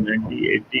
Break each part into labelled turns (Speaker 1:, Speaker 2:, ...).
Speaker 1: 1980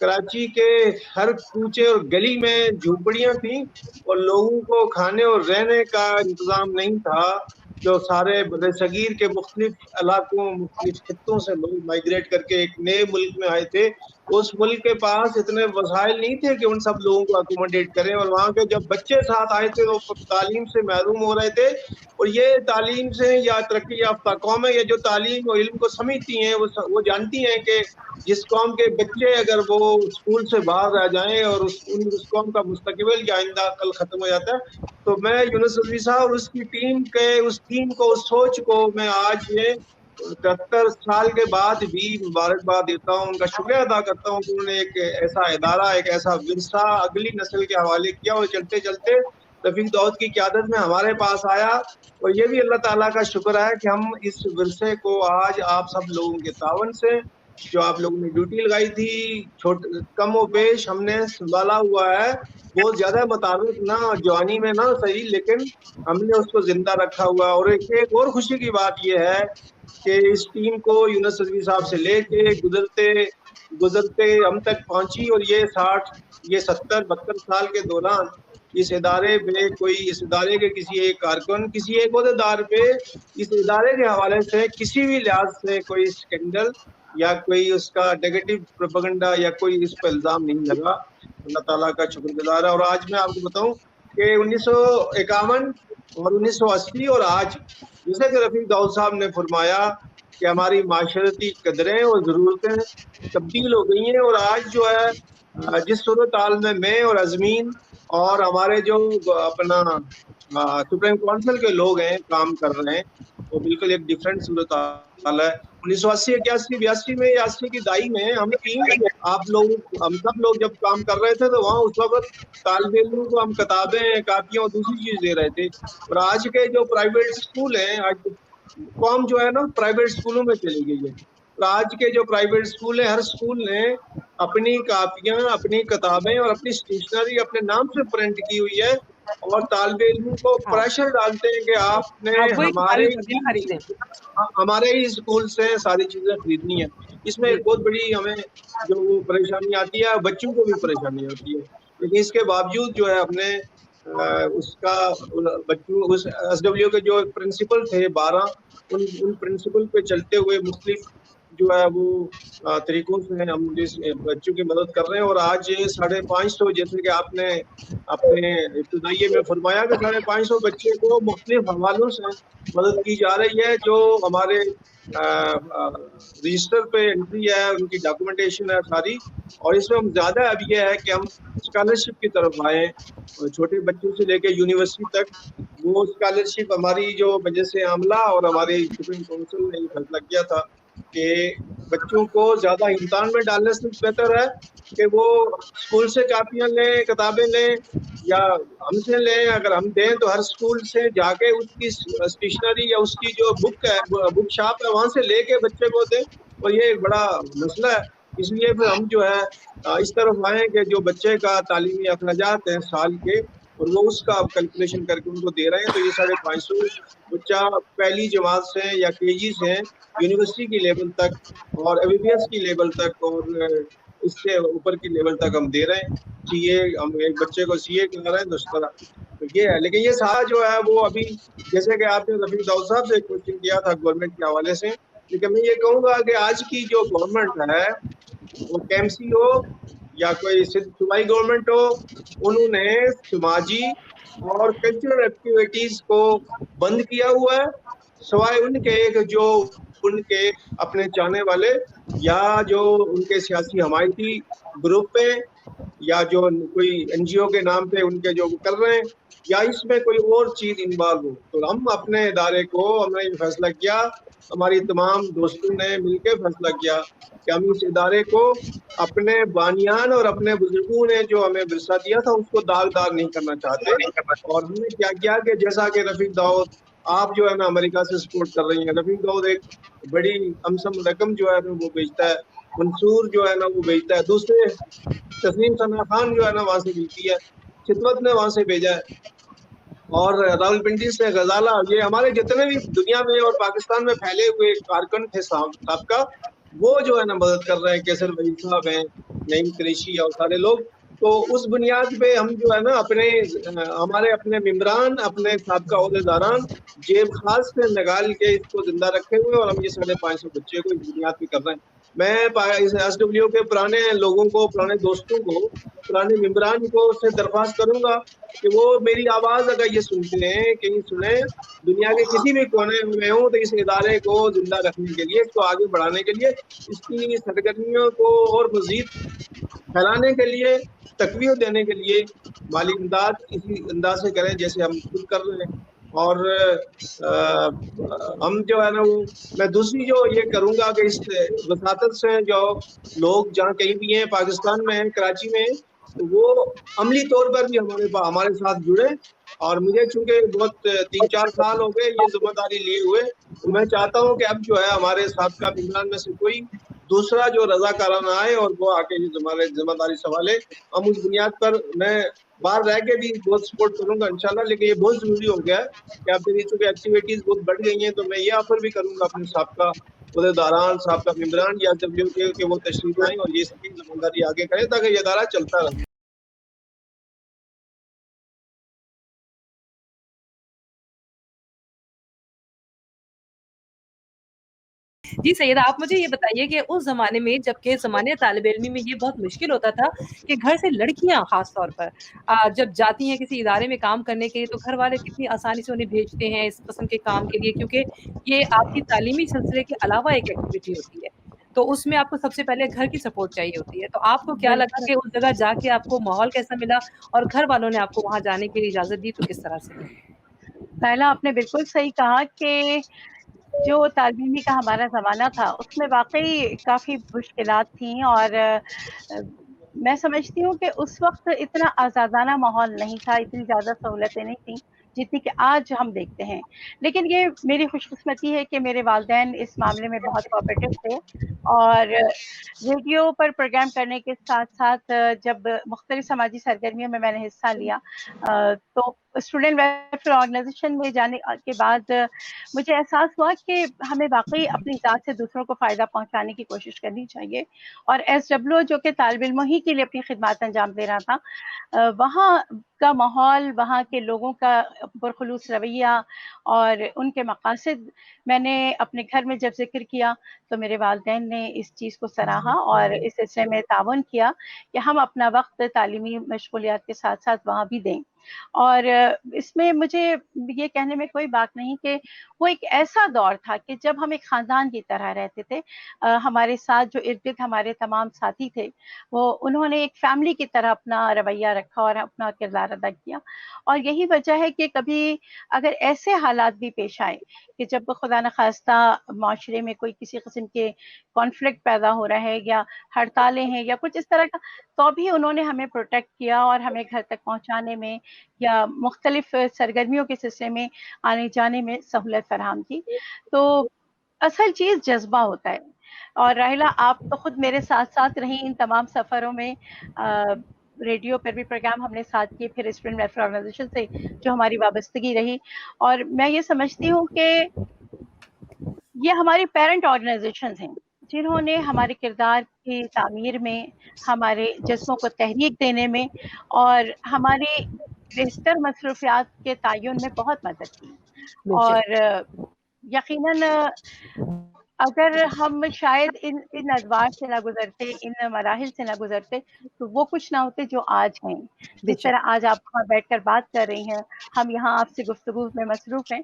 Speaker 2: کراچی کے ہر کوچے اور گلی میں جھونپڑیاں تھیں اور لوگوں کو کھانے اور رہنے کا انتظام نہیں تھا. جو سارے بر صغیر کے مختلف علاقوں مختلف خطوں سے لوگ مائیگریٹ کر کے ایک نئے ملک میں آئے تھے. اس ملک کے پاس اتنے وسائل نہیں تھے کہ ان سب لوگوں کو اکوموڈیٹ کریں, اور وہاں کے جب بچے ساتھ آئے تھے وہ تعلیم سے محروم ہو رہے تھے. اور یہ تعلیم سے یا ترقی یافتہ قومیں یہ جو تعلیم اور علم کو سمجھتی ہیں وہ جانتی ہیں کہ جس قوم کے بچے اگر وہ اسکول سے باہر رہ جائیں اور اس قوم کا مستقبل یا آئندہ کل ختم ہو جاتا ہے. تو میں یونس رضوی صاحب اور اس کی ٹیم کے اس ٹیم کو اس سوچ کو میں آج یہ 73 سال کے بعد بھی مبارکباد دیتا ہوں, ان کا شکریہ ادا کرتا ہوں کہ انہوں نے ایک ایسا ادارہ ایک ایسا ورثہ اگلی نسل کے حوالے کیا اور چلتے چلتے رفیق داؤد کی قیادت میں ہمارے پاس آیا. اور یہ بھی اللہ تعالیٰ کا شکر ہے کہ ہم اس ورثے کو آج آپ سب لوگوں کے تعاون سے جو آپ لوگوں نے ڈیوٹی لگائی تھی کم و بیش ہم نے سنبھالا ہوا ہے. بہت زیادہ مطابق نہ جوانی میں نہ صحیح, لیکن ہم نے اس کو زندہ رکھا ہوا. اور ایک اور خوشی کی بات یہ ہے کہ اس ٹیم کو یونس رضوی صاحب سے لے کے گزرتے ہم تک پہنچی, اور یہ 70-72 سال کے دوران اس ادارے میں اس ادارے کے کسی ایک کارکن کسی ایک عہدیدار پہ اس ادارے کے حوالے سے کسی بھی لحاظ سے کوئی اسکینڈل یا کوئی اس کا نیگیٹو پروپیگنڈا یا کوئی اس پہ الزام نہیں لگا. اللہ تعالیٰ کا شکر گزار ہے. اور آج میں آپ کو بتاؤں کہ 1951 اور 1980 اور آج جیسے کہ رفیق داؤد صاحب نے فرمایا کہ ہماری معاشرتی قدریں اور ضرورتیں تبدیل ہو گئی ہیں. اور آج جو ہے جس صورتحال میں اور عزمین اور ہمارے جو اپنا سپریم کونسل کے لوگ ہیں کام کر رہے ہیں وہ بالکل ایک ڈفرینٹ صورتحال ہے. 1980 81 82 میں 80 کی دہائی میں ہم سب لوگ جب کام کر رہے تھے تو وہاں اس وقت طالب علموں کو ہم کتابیں کاپیاں اور دوسری چیز دے رہے تھے. اور آج کے جو پرائیویٹ اسکول ہیں آج قوم جو ہے نا پرائیویٹ اسکولوں میں چلی گئی ہے. اور آج کے جو پرائیویٹ اسکول ہیں ہر اسکول نے اپنی کاپیاں اپنی کتابیں اور اپنی اسٹیشنری اپنے نام سے پرنٹ کی ہوئی ہے, اور طالب علموں کو پریشر ڈالتے ہیں کہ آپ نے ہمارے ہی اسکول سے ساری چیزیں خریدنی ہیں. اس میں ایک بہت بڑی ہمیں جو وہ پریشانی آتی ہے, بچوں کو بھی پریشانی ہوتی ہے. لیکن اس کے باوجود جو ہے اپنے اس کا بچوں اس SW کے جو پرنسپل تھے 12 ان پرنسپل پہ چلتے ہوئے مختلف جو ہے وہ طریقوں سے ہم بچوں کی مدد کر رہے ہیں. اور آج 550 جیسے کہ آپ نے اپنے ابتدائیے میں فرمایا کہ 550 بچے کو مختلف حوالوں سے مدد کی جا رہی ہے, جو ہمارے رجسٹر پہ انٹری ہے, ان کی ڈاکومنٹیشن ہے ساری. اور اس میں ہم زیادہ اب یہ ہے کہ ہم اسکالرشپ کی طرف آئیں, چھوٹے بچوں سے لے کے یونیورسٹی تک. وہ اسکالرشپ ہماری جو مجلس عاملہ اور ہمارے سپریم کونسل نے یہ فیصلہ کیا تھا کہ بچوں کو زیادہ امتحان میں ڈالنے سے بہتر ہے کہ وہ اسکول سے کاپیاں لیں کتابیں لیں یا ہم سے لیں. اگر ہم دیں تو ہر اسکول سے جا کے اس کی اسٹیشنری یا اس کی جو بک ہے بک شاپ ہے وہاں سے لے کے بچے کو دیں. اور یہ ایک بڑا مسئلہ ہے. اس لیے پھر ہم جو ہے اس طرف آئیں کہ جو بچے کا تعلیمی اخراجات ہیں سال کے اور وہ اس کا کیلکولیشن کر کے ان کو دے رہے ہیں. تو یہ 550 بچہ پہلی جماعت سے یا KG سے یونیورسٹی کی لیول تک اور MBBS کی لیول تک اور اس سے اوپر کی لیول تک ہم دے رہے ہیں. ہم ایک بچے کو CA کرا رہے ہیں 10 طرح. تو یہ ہے. لیکن یہ سارا جو ہے وہ ابھی جیسے کہ آپ نے رفیق داؤد صاحب سے کوشچن کیا تھا گورنمنٹ کے حوالے سے, لیکن میں یہ کہوں گا کہ آج کی جو گورنمنٹ ہے وہ KMC ہو یا کوئی صوبائی گورنمنٹ ہو, انہوں نے سماجی اور کلچرل ایکٹیویٹیز کو بند کیا ہوا ہے, سوائے ان کے جو ان کے اپنے چاہنے والے یا جو ان کے سیاسی حمایتی گروپ پہ یا جو کوئی NGO کے نام پہ ان کے جو کر رہے ہیں یا اس میں کوئی اور چیز انوالو ہو. تو ہم اپنے ادارے کو ہم نے یہ فیصلہ کیا, ہماری تمام دوستوں نے مل کے فیصلہ کیا کہ ہم اس ادارے کو اپنے بانیان اور اپنے بزرگوں نے جو ہمیں ورثہ دیا تھا اس کو داغدار نہیں کرنا چاہتے. اور ہم نے کیا کیا کہ جیسا کہ رفیق داؤد آپ جو ہے نا امریکہ سے سپورٹ کر رہی ہیں, رفیق داؤد ایک بڑی امسم رقم جو ہے نا وہ بھیجتا ہے, منصور جو ہے نا وہ بھیجتا ہے, دوسرے تسنیم ثنا خان جو ہے نا وہاں سے ملتی ہے, خدمت نے وہاں سے بھیجا ہے, اور راولپنڈی سے غزالہ. یہ ہمارے جتنے بھی دنیا میں اور پاکستان میں پھیلے ہوئے کارکن تھے سابقہ وہ جو ہے نا مدد کر رہے ہیں. کیسر وحید صاحب ہیں, نعیم قریشی اور سارے لوگ. تو اس بنیاد پہ ہم جو ہے نا ہمارے اپنے ممبران، اپنے سابقہ عہدیداران جیب خاص سے نکال کے اس کو زندہ رکھے ہوئے، اور ہم یہ 550 بچے کو اس بنیاد پہ کر رہے ہیں. میں ایس ڈبلیو کے پرانے لوگوں کو، پرانے دوستوں کو، پرانے ممبران کو سے درخواست کروں گا کہ وہ میری آواز اگر یہ سنتے ہیں، کہیں سنیں، دنیا کے کسی بھی کونے میں ہوں، تو اس ادارے کو زندہ رکھنے کے لیے، اس کو آگے بڑھانے کے لیے، اس کی سرگرمیوں کو اور مزید پھیلانے کے لیے، تقویت دینے کے لیے مالی امداد اسی انداز سے کریں جیسے ہم خود کر رہے ہیں. اور ہم جو ہے نا وہ میں دوسری جو یہ کروں گا کہ اس وساطت سے جو لوگ جہاں کہیں بھی ہیں، پاکستان میں ہیں، کراچی میں ہیں، تو وہ عملی طور پر بھی ہمارے ساتھ جڑے. اور مجھے چونکہ بہت 3-4 سال ہو گئے یہ ذمہ داری لیے ہوئے، تو میں چاہتا ہوں کہ اب جو ہے ہمارے سابقہ ممبران میں سے کوئی دوسرا جو رضاکارانہ آئے اور وہ آ کے ذمہ داری سنبھالے. ہم اس بنیاد پر میں باہر رہ کے بھی بہت سپورٹ کروں گا انشاءاللہ، لیکن یہ بہت ضروری ہو گیا ہے کہ اب میری چونکہ ایکٹیویٹیز بہت بڑھ گئی ہیں، تو میں یہ آفر بھی کروں گا اپنے سابقہ عہدیداران، سابقہ ممبران یا ڈبلیو کے کہ وہ تشریف لائیں اور یہ سب ذمہ داری آگے کریں تاکہ یہ ادارہ چلتا رہے.
Speaker 3: جی سیدہ، آپ مجھے یہ بتائیے کہ اس زمانے میں، جبکہ زمانے طالب علمی میں یہ بہت مشکل ہوتا تھا کہ گھر سے لڑکیاں خاص طور پر جب جاتی ہیں کسی ادارے میں کام کرنے کے لیے، تو گھر والے کتنی آسانی سے انہیں بھیجتے ہیں اس قسم کے کام کے لیے، کیونکہ یہ آپ کی تعلیمی سلسلے کے علاوہ ایک ایکٹیویٹی ہوتی ہے، تو اس میں آپ کو سب سے پہلے گھر کی سپورٹ چاہیے ہوتی ہے. تو آپ کو کیا لگا کہ اس جگہ جا کے آپ کو ماحول کیسا ملا، اور گھر والوں نے آپ کو وہاں جانے کے لیے اجازت دی تو کس طرح سے؟
Speaker 4: پہلا آپ نے بالکل صحیح کہا کہ جو طالب علمی کا ہمارا زمانہ تھا اس میں واقعی کافی مشکلات تھیں، اور میں سمجھتی ہوں کہ اس وقت اتنا آزادانہ ماحول نہیں تھا، اتنی زیادہ سہولتیں نہیں تھیں جتنی کہ آج ہم دیکھتے ہیں. لیکن یہ میری خوش قسمتی ہے کہ میرے والدین اس معاملے میں بہت کوآپریٹو تھے، اور ریڈیو پر پروگرام کرنے کے ساتھ ساتھ جب مختلف سماجی سرگرمیوں میں نے حصہ لیا، تو اسٹوڈنٹ ویلفیئر آرگنائزیشن میں جانے کے بعد مجھے احساس ہوا کہ ہمیں واقعی اپنی ذات سے دوسروں کو فائدہ پہنچانے کی کوشش کرنی چاہیے. اور ایس ڈبلیو جو کہ طالب علموں ہی کے لیے اپنی خدمات انجام دے رہا تھا، وہاں کا ماحول، وہاں کے لوگوں کا پرخلوص رویہ اور ان کے مقاصد میں نے اپنے گھر میں جب ذکر کیا تو میرے والدین نے اس چیز کو سراہا اور اس سلسلے میں تعاون کیا کہ ہم اپنا وقت تعلیمی مشغولیات کے ساتھ ساتھ وہاں بھی دیں. اور اس میں مجھے یہ کہنے میں کوئی بات نہیں کہ وہ ایک ایسا دور تھا کہ جب ہم ایک خاندان کی طرح رہتے تھے. ہمارے ساتھ جو ارد گرد ہمارے تمام ساتھی تھے، وہ انہوں نے ایک فیملی کی طرح اپنا رویہ رکھا اور اپنا کردار ادا کیا. اور یہی وجہ ہے کہ کبھی اگر ایسے حالات بھی پیش آئے کہ جب خدا نخواستہ معاشرے میں کوئی کسی قسم کے کانفلکٹ پیدا ہو رہا ہے یا ہڑتالیں ہیں یا کچھ اس طرح کا، تو بھی انہوں نے ہمیں پروٹیکٹ کیا اور ہمیں گھر تک پہنچانے میں یا مختلف سرگرمیوں کے سلسلے میں آنے جانے میں سہولت فراہم کی. تو اصل چیز جذبہ ہوتا ہے. اور راحلہ، آپ تو خود میرے ساتھ ساتھ رہیں ان تمام سفروں میں. ریڈیو پر بھی پروگرام ہم نے ساتھ کیے، پھر اسٹوڈنٹ ویلفیئر آرگنائزیشن سے جو ہماری وابستگی رہی. اور میں یہ سمجھتی ہوں کہ یہ ہماری پیرنٹ آرگنائزیشنز ہیں جنہوں نے ہمارے کردار کی تعمیر میں، ہمارے جذبوں کو تحریک دینے میں اور ہماری بہتر مصروفیات کے تعین میں بہت مدد کی. اور یقیناً اگر ہم شاید ان ادوار سے نہ گزرتے، ان مراحل سے نہ گزرتے، تو وہ کچھ نہ ہوتے جو آج ہیں. جس طرح آج آپ وہاں بیٹھ کر بات کر رہی ہیں، ہم یہاں آپ سے گفتگو میں مصروف ہیں،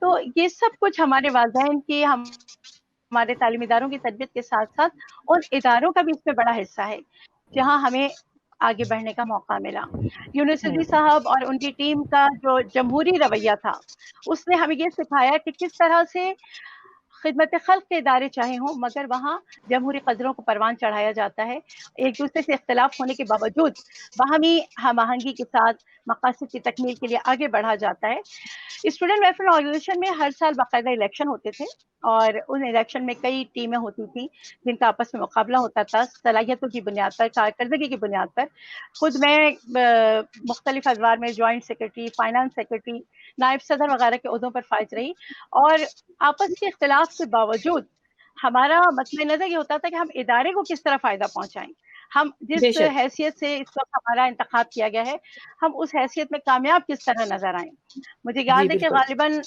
Speaker 4: تو یہ سب کچھ ہمارے والدین کی، ہمارے تعلیمی اداروں کی تربیت کے ساتھ ساتھ ان اداروں کا بھی اس میں بڑا حصہ ہے جہاں ہمیں آگے بڑھنے کا موقع ملا. یونیورسٹی صاحب اور ان کی ٹیم کا جو جمہوری رویہ تھا، اس نے ہمیں یہ سکھایا کہ کس طرح سے خدمت خلق کے ادارے چاہے ہوں، مگر وہاں جمہوری قدروں کو پروان چڑھایا جاتا ہے. ایک دوسرے سے اختلاف ہونے کے باوجود باہمی ہم آہنگی کے ساتھ مقاصد کی تکمیل کے لیے آگے بڑھا جاتا ہے. اسٹوڈنٹ ویلفیئر آرگنائزیشن میں ہر سال باقاعدہ الیکشن ہوتے تھے، اور ان الیکشن میں کئی ٹیمیں ہوتی تھیں جن کا آپس میں مقابلہ ہوتا تھا صلاحیتوں کی بنیاد پر، کارکردگی کی بنیاد پر. خود میں مختلف ادوار میں جوائنٹ سیکرٹری، فائنانس سیکرٹری، نائب صدر وغیرہ کے عہدوں پر فائز رہی. اور آپس کے اختلاف کے باوجود ہمارا مطلب نظر یہ ہوتا تھا کہ ہم ادارے کو کس طرح فائدہ پہنچائیں. ہم جس حیثیت سے اس وقت ہمارا انتخاب کیا گیا ہے ہم اس حیثیت میں کامیاب کس طرح نظر آئیں. مجھے یاد ہے کہ غالباً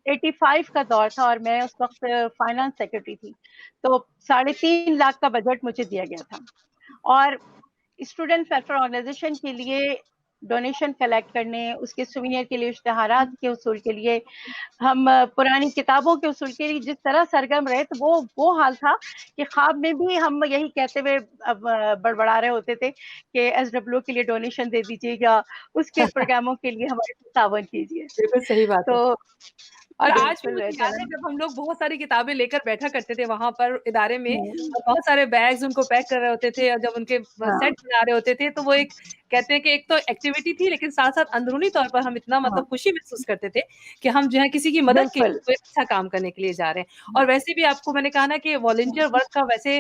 Speaker 4: 85 کا دور تھا اور میں اس وقت فائنانس سیکرٹری تھی, تو 3.5 لاکھ کا بجٹ مجھے دیا گیا تھا اور اسٹوڈنٹ ویلفیئر آرگنائزیشن کے لیے ڈونیشن کلیکٹ کرنے, اس کے سوینئر کے لیے, اشتہارات کے اصول کے لیے, ہم پرانی کتابوں کے اصول کے لیے جس طرح سرگرم رہے تو وہ حال تھا کہ خواب میں بھی ہم یہی کہتے ہوئے بڑبڑا رہے ہوتے تھے کہ SW کے لیے ڈونیشن دے دیجیے یا اس کے پروگراموں کے لیے ہمارے تعاون کیجیے.
Speaker 3: بالکل صحیح بات ہے. اور آج بھی مجھے یاد
Speaker 4: بالکل
Speaker 3: ہے جب ہم لوگ بہت ساری کتابیں لے کر بیٹھا کرتے تھے وہاں پر ادارے میں, اور بہت سارے بیگز ان کو پیک کر رہے ہوتے تھے, اور جب ان کے سیٹ بنا رہے ہوتے تھے تو وہ ایک کہتے ہیں کہ ایک تو ایکٹیویٹی تھی, لیکن ساتھ ساتھ اندرونی طور پر ہم اتنا مطلب خوشی محسوس کرتے تھے کہ ہم جو ہے کسی کی مدد کے لیے کوئی اچھا کام کرنے کے لیے جا رہے ہیں. اور ویسے بھی آپ کو میں نے کہا نا کہ والنٹیئر ورک کا ویسے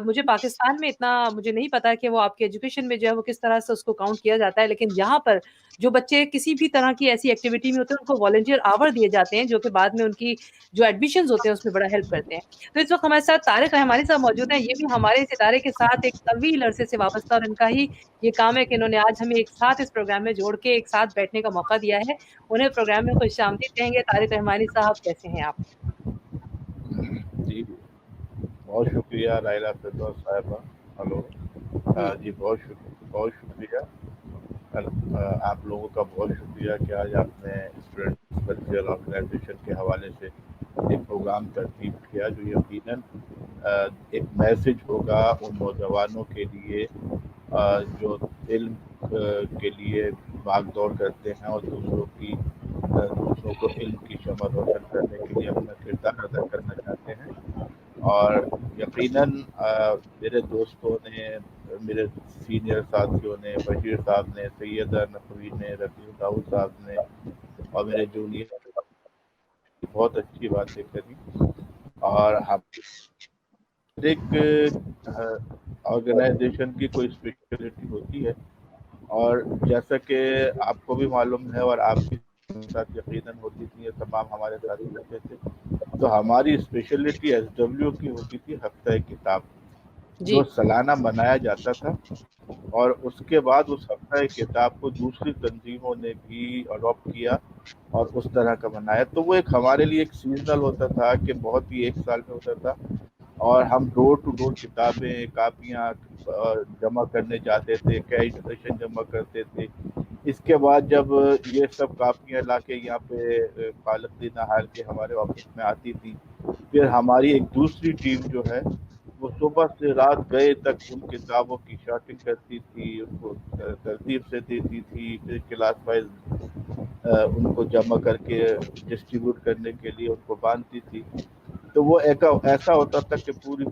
Speaker 3: مجھے پاکستان میں اتنا مجھے نہیں پتا کہ وہ آپ کے ایجوکیشن میں جو ہے وہ کس طرح سے اس کو کاؤنٹ کیا جاتا ہے, لیکن یہاں پر جو بچے کسی بھی طرح کی ایسی ایکٹیویٹی میں ہوتے ہیں ان کو والنٹیئر آور دیے جاتے ہیں, جو کہ بعد میں ان کی جو ایڈمیشنز ہوتے ہیں اس میں بڑا ہیلپ کرتے ہیں. تو اس وقت ہمارے ساتھ طارق رحمانی صاحب موجود ہیں, یہ بھی ہمارے اس ادارے کے ساتھ ایک طویل عرصے سے وابستہ, اور ان کا ہی یہ کام ہے کہ انہوں نے آج ہمیں ایک ساتھ اس پروگرام میں جوڑ کے ایک ساتھ بیٹھنے کا موقع دیا ہے. انہیں پروگرام میں خوش آمدید کہیں گے. طارق رحمانی صاحب کیسے ہیں آپ؟
Speaker 5: جی بہت شکریہ رائلہ فردوس صاحبہ. ہلو جی بہت شکریہ آپ لوگوں کا, بہت شکریہ کہ آج آپ نے اسٹوڈنٹ ویلفیئر آرگنائزیشن کے حوالے سے ایک پروگرام ترتیب کیا جو یقیناً ایک میسج ہوگا ان نوجوانوں کے لیے جو علم کے لیے بھاگ دوڑ کرتے ہیں اور دوسروں کو علم کی شمع روشن کرنے کے لیے اپنا کردار ادا کرنا چاہتے ہیں. اور یقیناً میرے دوستوں نے, میرے سینئر ساتھیوں نے, بشیر صاحب نے, سیدہ نقوی نے, رفیع داؤد صاحب نے, اور میرے جونیئر بہت اچھی باتیں کری. اور ہر ایک آرگنائزیشن کی کوئی اسپیشلٹی ہوتی ہے, اور جیسا کہ آپ کو بھی معلوم ہے اور آپ کے ساتھ یقیناً ہوتی تھی, یہ تمام ہمارے ساتھی ہوتے تھے, تو ہماری اسپیشلٹی SW کی ہوتی تھی ہفتہ کتاب, جو سالانہ منایا جاتا تھا. اور اس کے بعد اس ہفتہ کتاب کو دوسری تنظیموں نے بھی اڈاپٹ کیا اور اس طرح کا منایا. تو وہ ایک ہمارے لیے ایک سیزنل ہوتا تھا کہ بہت ہی ایک سال میں ہوتا تھا, اور ہم ڈور ٹو ڈور کتابیں کاپیاں جمع کرنے جاتے تھے, کیش ڈونیشن جمع کرتے تھے. اس کے بعد جب یہ سب کاپیاں لا کے یہاں پہ خالق دین حال کے ہمارے آفس میں آتی تھی, پھر ہماری ایک دوسری ٹیم جو ہے وہ صبح سے رات گئے تک ان کتابوں کی شارٹنگ کرتی تھی, ان کو ترتیب سے دیتی تھی, پھر کلاس وائز ان کو جمع کر کے ڈسٹریبیوٹ کرنے کے لیے ان کو باندھتی تھی. تو وہ ایسا ہوتا تھا کہ پوری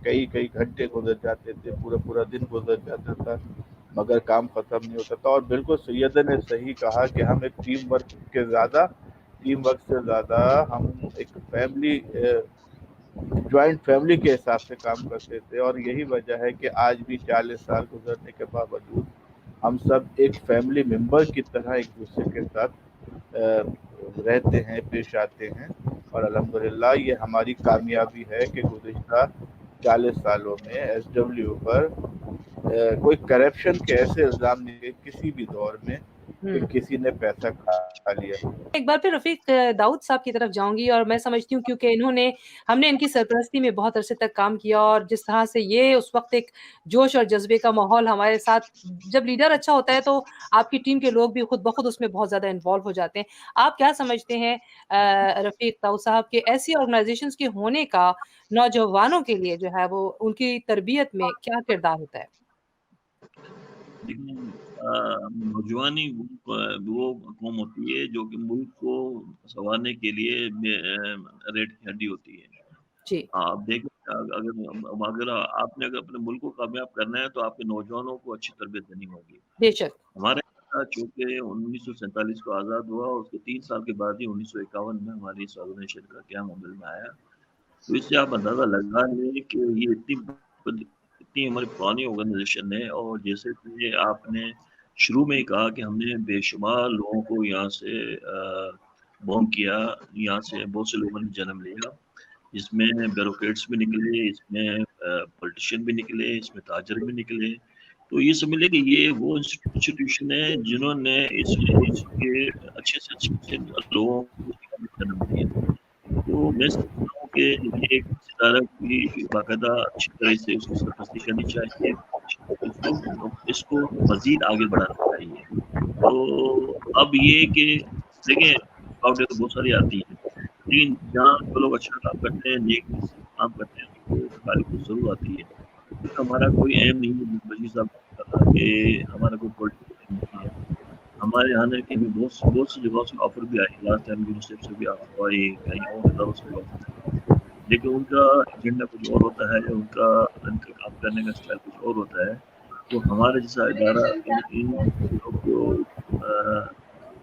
Speaker 5: کئی گھنٹے گزر جاتے تھے, پورا دن گزر جاتا تھا, مگر کام ختم نہیں ہوتا تھا. اور بالکل سیدہ نے صحیح کہا کہ ہم ایک ٹیم ورک سے زیادہ ہم ایک فیملی, جوائنٹ فیملی کے حساب سے کام کرتے تھے. اور یہی وجہ ہے کہ آج بھی 40 سال گزرنے کے باوجود ہم سب ایک فیملی ممبر کی طرح ایک دوسرے کے ساتھ رہتے ہیں, پیش آتے ہیں. اور الحمدللہ یہ ہماری کامیابی ہے کہ گزشتہ 40 سالوں میں SW پر کوئی کرپشن کے ایسے الزام نہیں کسی بھی دور میں کہ کسی نے پیسہ کھا لیا.
Speaker 3: ایک بار پھر رفیق داؤد صاحب کی طرف جاؤں گی, اور میں سمجھتی ہوں کیونکہ ہم نے ان کی سرپرستی میں بہت عرصے تک کام کیا, اور جس طرح سے یہ اس وقت ایک جوش اور جذبے کا ماحول ہمارے ساتھ, جب لیڈر اچھا ہوتا ہے تو آپ کی ٹیم کے لوگ بھی خود بخود اس میں بہت زیادہ انوالو ہو جاتے ہیں. آپ کیا سمجھتے ہیں رفیق داؤد صاحب کہ ایسی آرگنائزیشنز کے ہونے کا نوجوانوں کے لیے جو ہے وہ ان کی تربیت میں کیا کردار ہوتا ہے؟
Speaker 1: نوجوانی وہ قوم ہوتی ہے جو کہ ملک کو سنوارنے کے لیے ریڑھ کی ہڈی ہوتی ہے.
Speaker 3: جی
Speaker 1: آپ دیکھیں اگر آپ نے اپنے ملک کو کامیاب کرنا ہے تو آپ کے نوجوانوں کو اچھی تربیت دینی ہوگی.
Speaker 3: بے شک.
Speaker 1: ہمارے چونکہ 1947 کو آزاد ہوا, اس کے 3 سال کے بعد ہی 1951 میں ہماری اس آرگنائزیشن کا قیام عمل میں آیا. تو اس سے آپ اندازہ لگا لیں کہ یہ اتنی ہماری پرانی آرگنائزیشن ہے. اور جیسے کہ آپ نے شروع میں ہی کہا کہ ہم نے بے شمار لوگوں کو یہاں سے بونگ کیا, یہاں سے بہت سے لوگوں نے جنم لیا. اس میں بیوروکریٹس بھی نکلے، اس میں پولیٹیشین بھی نکلے، اس میں تاجر بھی نکلے. تو یہ سمجھ لیں کہ یہ وہ انسٹیٹیوشن ہے جنہوں نے اس کے اچھے سے اچھے لوگوں کو جنم دیا. تو میں سمجھتا ہوں کہ یہ ایک ادارہ کی باقاعدہ اچھی طرح سے اس کی سرپرستی کرنی چاہیے، اس کو مزید آگے بڑھانا چاہیے. تو اب یہ کہ دیکھیں رکاوٹیں تو بہت ساری آتی ہیں، لیکن جہاں جو لوگ اچھا کام کرتے ہیں، نیک کام کرتے ہیں، ان کو تکالیف ضرور آتی ہے. ہمارا کوئی ایم نہیں ہے بشیر صاحب نے کہا کہ ہمارا کوئی پولیٹیکل نہیں ہے. ہمارے یہاں نے بھی بہت سی جگہوں سے آفر بھی آئی، لاسٹ ٹائم یونیسیف سے بھی آفر آئی، کہیں اور اداروں سے بھی آفر آئی، لیکن ان کا ایجنڈا کچھ اور ہوتا ہے، ان کا کام کرنے کا اسٹائل کچھ اور ہوتا ہے. تو ہمارے جیسا ادارہ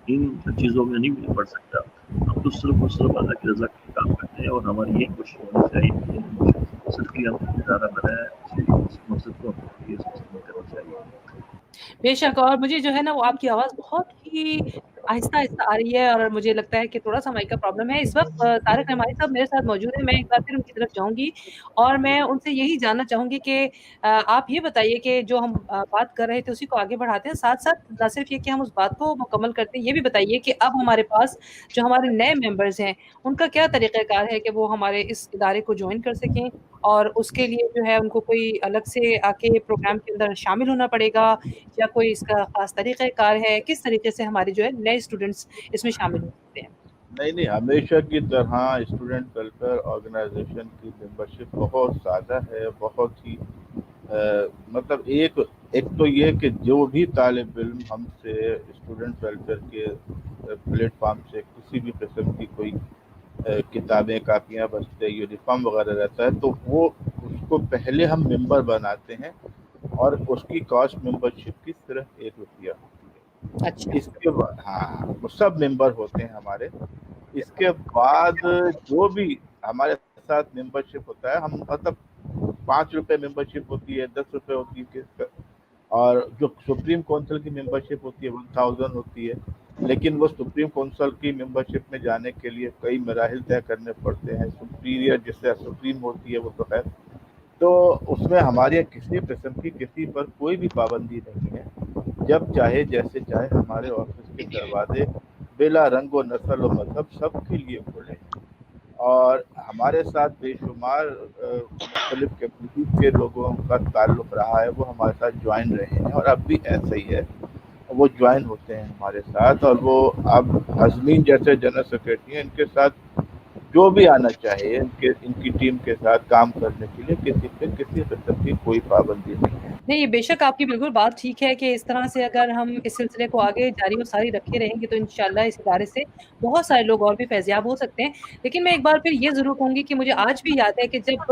Speaker 1: ان چیزوں میں نہیں پڑ سکتا. ہم تو صرف اور صرف اللہ کی رضا کے کام کرتے ہیں، اور ہماری یہ کوشش ہونی چاہیے کہ صرف کی ہم ادارہ بنائے، اس مقصد کو ہم کرنا چاہیے.
Speaker 3: بے شک. اور مجھے جو ہے نا وہ آپ کی آواز بہت ہی آہستہ آہستہ آ رہی ہے، اور مجھے لگتا ہے کہ تھوڑا سا مائک کا پرابلم ہے. اس وقت طارق رحمانی صاحب میرے ساتھ موجود ہیں. میں ایک بار پھر ان کی طرف جاؤں گی اور میں ان سے یہی جاننا چاہوں گی کہ آپ یہ بتائیے کہ جو ہم بات کر رہے تھے اسی کو آگے بڑھاتے ہیں، ساتھ ساتھ نہ صرف یہ کہ ہم اس بات کو مکمل کرتے ہیں، یہ بھی بتائیے کہ اب ہمارے پاس جو ہمارے نئے ممبرز ہیں ان کا کیا طریقہ کار ہے کہ وہ ہمارے اس ادارے کو جوائن کر سکیں، اور اس کے لیے جو ہے ان کو کوئی الگ سے آ کے پروگرام کے اندر شامل ہونا پڑے گا، یا کوئی اس کا خاص طریقہ کار ہے؟ کس طریقے سے ہمارے جو ہے نئے اسٹوڈنٹس اس میں شامل ہو سکتے ہیں؟
Speaker 5: نہیں، ہمیشہ کی طرح اسٹوڈنٹ ویلفیئر آرگنائزیشن کی ممبرشپ بہت زیادہ ہے، بہت ہی مطلب ایک تو یہ کہ جو بھی طالب علم ہم سے اسٹوڈنٹ ویلفیئر کے پلیٹ فارم سے کسی بھی قسم کی کوئی کتابیں، کاپیاں، بستے، یونیفارم وغیرہ رہتا ہے، تو وہ اس کو پہلے ہم ممبر بناتے ہیں، اور اس کی کاسٹ ممبرشپ کی صرف ₹1 ہوتی ہے.
Speaker 3: اچھا.
Speaker 5: اس کے بعد وہ سب ممبر ہوتے ہیں ہمارے. اس کے بعد جو بھی ہمارے ساتھ ممبرشپ ہوتا ہے، ہم مطلب ₹5 ممبرشپ ہوتی ہے، ₹10 ہوتی ہے، اور جو سپریم کونسل کی ممبرشپ ہوتی ہے 1000 ہوتی ہے. لیکن وہ سپریم کونسل کی ممبرشپ میں جانے کے لیے کئی مراحل طے کرنے پڑتے ہیں. سپیریئر جس سے سپریم ہوتی ہے وہ تو خیر، تو اس میں ہمارے کسی قسم کی کسی پر کوئی بھی پابندی نہیں ہے. جب چاہے جیسے چاہے ہمارے آفس کے دروازے بلا رنگ و نسل و مذہب سب کے لیے کھلے ہیں، اور ہمارے ساتھ بے شمار مختلف کمیونٹی کے لوگوں کا تعلق رہا ہے، وہ ہمارے ساتھ جوائن رہے ہیں، اور اب بھی ایسا ہی ہے، وہ جوائن ہوتے ہیں ہمارے ساتھ. اور وہ اب ازمین جیسے جنرل سیکرٹری ہیں، ان کے ساتھ جو بھی آنا چاہے ان کی ٹیم کے ساتھ کام کرنے کے لیے کسی قسم کی کوئی پابندی نہیں ہے.
Speaker 3: نہیں، بے شک آپ کی بالکل بات ٹھیک ہے کہ اس طرح سے اگر ہم اس سلسلے کو آگے جاری و ساری رکھے رہیں گے تو انشاءاللہ اس ادارے سے بہت سارے لوگ اور بھی فیضیاب ہو سکتے ہیں. لیکن میں ایک بار پھر یہ ضرور کہوں گی کہ مجھے آج بھی یاد ہے کہ جب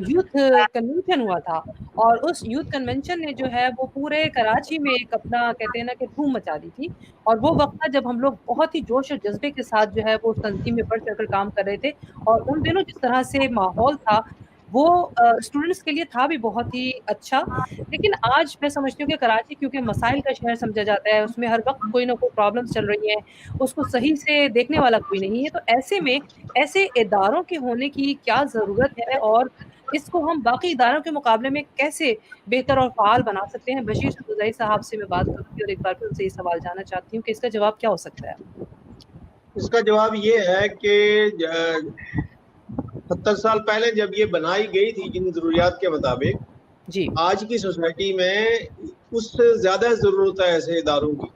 Speaker 3: یوتھ کنونشن ہوا تھا، اور اس یوتھ کنونشن نے جو ہے وہ پورے کراچی میں ایک اپنا کہتے ہیں نا کہ دھوم مچا دی تھی. اور وہ وقت تھا جب ہم لوگ بہت ہی جوش اور جذبے کے ساتھ جو ہے وہ تنظیم میں بڑھ چڑھ کر کام کر رہے تھے. اور ان دنوں جس طرح سے ماحول تھا وہ اسٹوڈنٹس کے لیے تھا بھی بہت ہی اچھا. لیکن آج میں سمجھتی ہوں کہ کراچی کیونکہ مسائل کا شہر سمجھا جاتا ہے، اس میں ہر وقت کوئی نہ کوئی پرابلمس چل رہی ہیں، اس کو صحیح سے دیکھنے والا کوئی نہیں ہے. تو ایسے میں ایسے اداروں کے ہونے کی کیا ضرورت ہے، اور اس کو ہم باقی اداروں کے مقابلے میں کیسے بہتر اور فعال بنا سکتے ہیں؟ بشیر صدرئی صاحب سے میں بات کروں گی اور ایک بار پھر ان سے یہ سوال جاننا چاہتی ہوں کہ اس کا جواب کیا ہو سکتا ہے؟
Speaker 2: اس کا جواب یہ ہے کہ 70 سال پہلے جب یہ بنائی گئی تھی جن ضروریات کے مطابق،
Speaker 3: جی
Speaker 2: آج کی سوسائٹی میں اس سے زیادہ ضرورت ہے ایسے اداروں کی.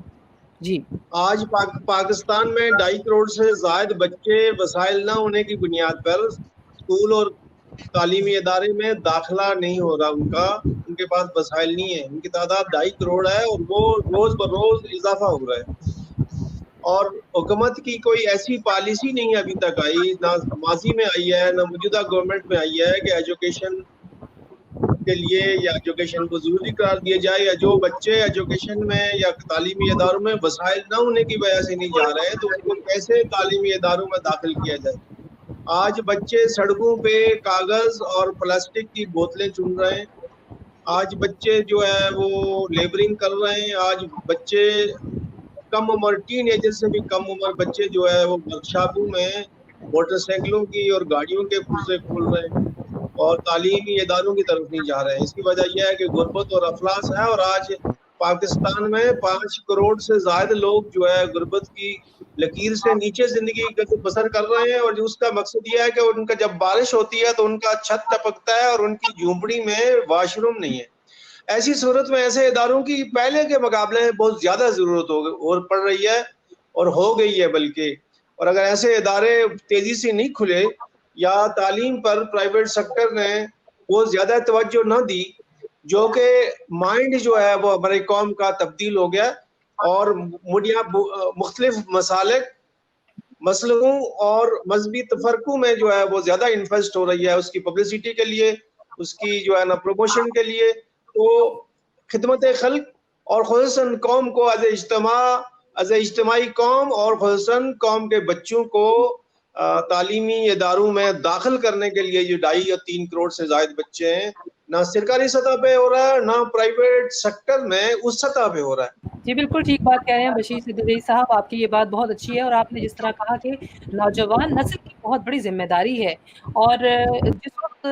Speaker 3: جی
Speaker 2: آج پاکستان میں 2.5 کروڑ سے زائد بچے وسائل نہ ہونے کی بنیاد پر اسکول اور تعلیمی ادارے میں داخلہ نہیں ہو رہا. ان کے پاس وسائل نہیں ہے. ان کی تعداد 2.5 کروڑ ہے، اور وہ روز بروز اضافہ ہو رہا ہے. اور حکومت کی کوئی ایسی پالیسی نہیں ابھی تک آئی، نہ ماضی میں آئی ہے نہ موجودہ گورنمنٹ میں آئی ہے، کہ ایجوکیشن کے لیے یا ایجوکیشن کو ضروری قرار دیا جائے، یا جو بچے ایجوکیشن میں یا تعلیمی اداروں میں وسائل نہ ہونے کی وجہ سے نہیں جا رہے ہیں تو ان کو کیسے تعلیمی اداروں میں داخل کیا جائے. آج بچے سڑکوں پہ کاغذ اور پلاسٹک کی بوتلیں چن رہے ہیں. آج بچے جو ہے وہ لیبرنگ کر رہے ہیں. آج بچے کم عمر ٹین ایجر سے بھی کم عمر بچے جو ہے وہ ورکشاپوں میں موٹر سائیکلوں کی اور گاڑیوں کے پرزے کھول رہے ہیں اور تعلیمی اداروں کی طرف نہیں جا رہے ہیں. اس کی وجہ یہ ہے کہ غربت اور افلاس ہے, اور آج پاکستان میں 5 کروڑ سے زائد لوگ جو ہے غربت کی لکیر سے نیچے زندگی بسر کر رہے ہیں, اور اس کا مقصد یہ ہے کہ ان کا جب بارش ہوتی ہے تو ان کا چھت ٹپکتا ہے اور ان کی جھونپڑی میں واش روم نہیں ہے. ایسی صورت میں ایسے اداروں کی پہلے کے مقابلے میں بہت زیادہ ضرورت اور پڑ رہی ہے اور ہو گئی ہے بلکہ. اور اگر ایسے ادارے تیزی سے نہیں کھلے یا تعلیم پر پرائیویٹ سیکٹر نے بہت زیادہ توجہ نہ دی, جو کہ مائنڈ جو ہے وہ ہماری قوم کا تبدیل ہو گیا اور مختلف مسالک مسلکوں اور مذہبی تفرقوں میں جو ہے وہ زیادہ انویسٹ ہو رہی ہے اس کی پبلسٹی کے لیے, اس کی جو ہے نا پروموشن کے لیے. تو خدمت خلق اور خصوصاً قوم کو از اجتماعی قوم اور خصوصاً قوم کے بچوں کو تعلیمی اداروں میں داخل کرنے کے لیے جو 2.5 یا 3 کروڑ سے زائد بچے ہیں, نہ سرکاری سطح پہ ہو رہا ہے نہ پرائیویٹ سیکٹر میں اس سطح پہ ہو رہا ہے.
Speaker 3: جی بالکل ٹھیک بات کہہ رہے ہیں بشیر صدیقی صاحب, آپ کی یہ بات بہت اچھی ہے, اور آپ نے جس طرح کہا کہ نوجوان نسل کی بہت بڑی ذمہ داری ہے. اور جس وقت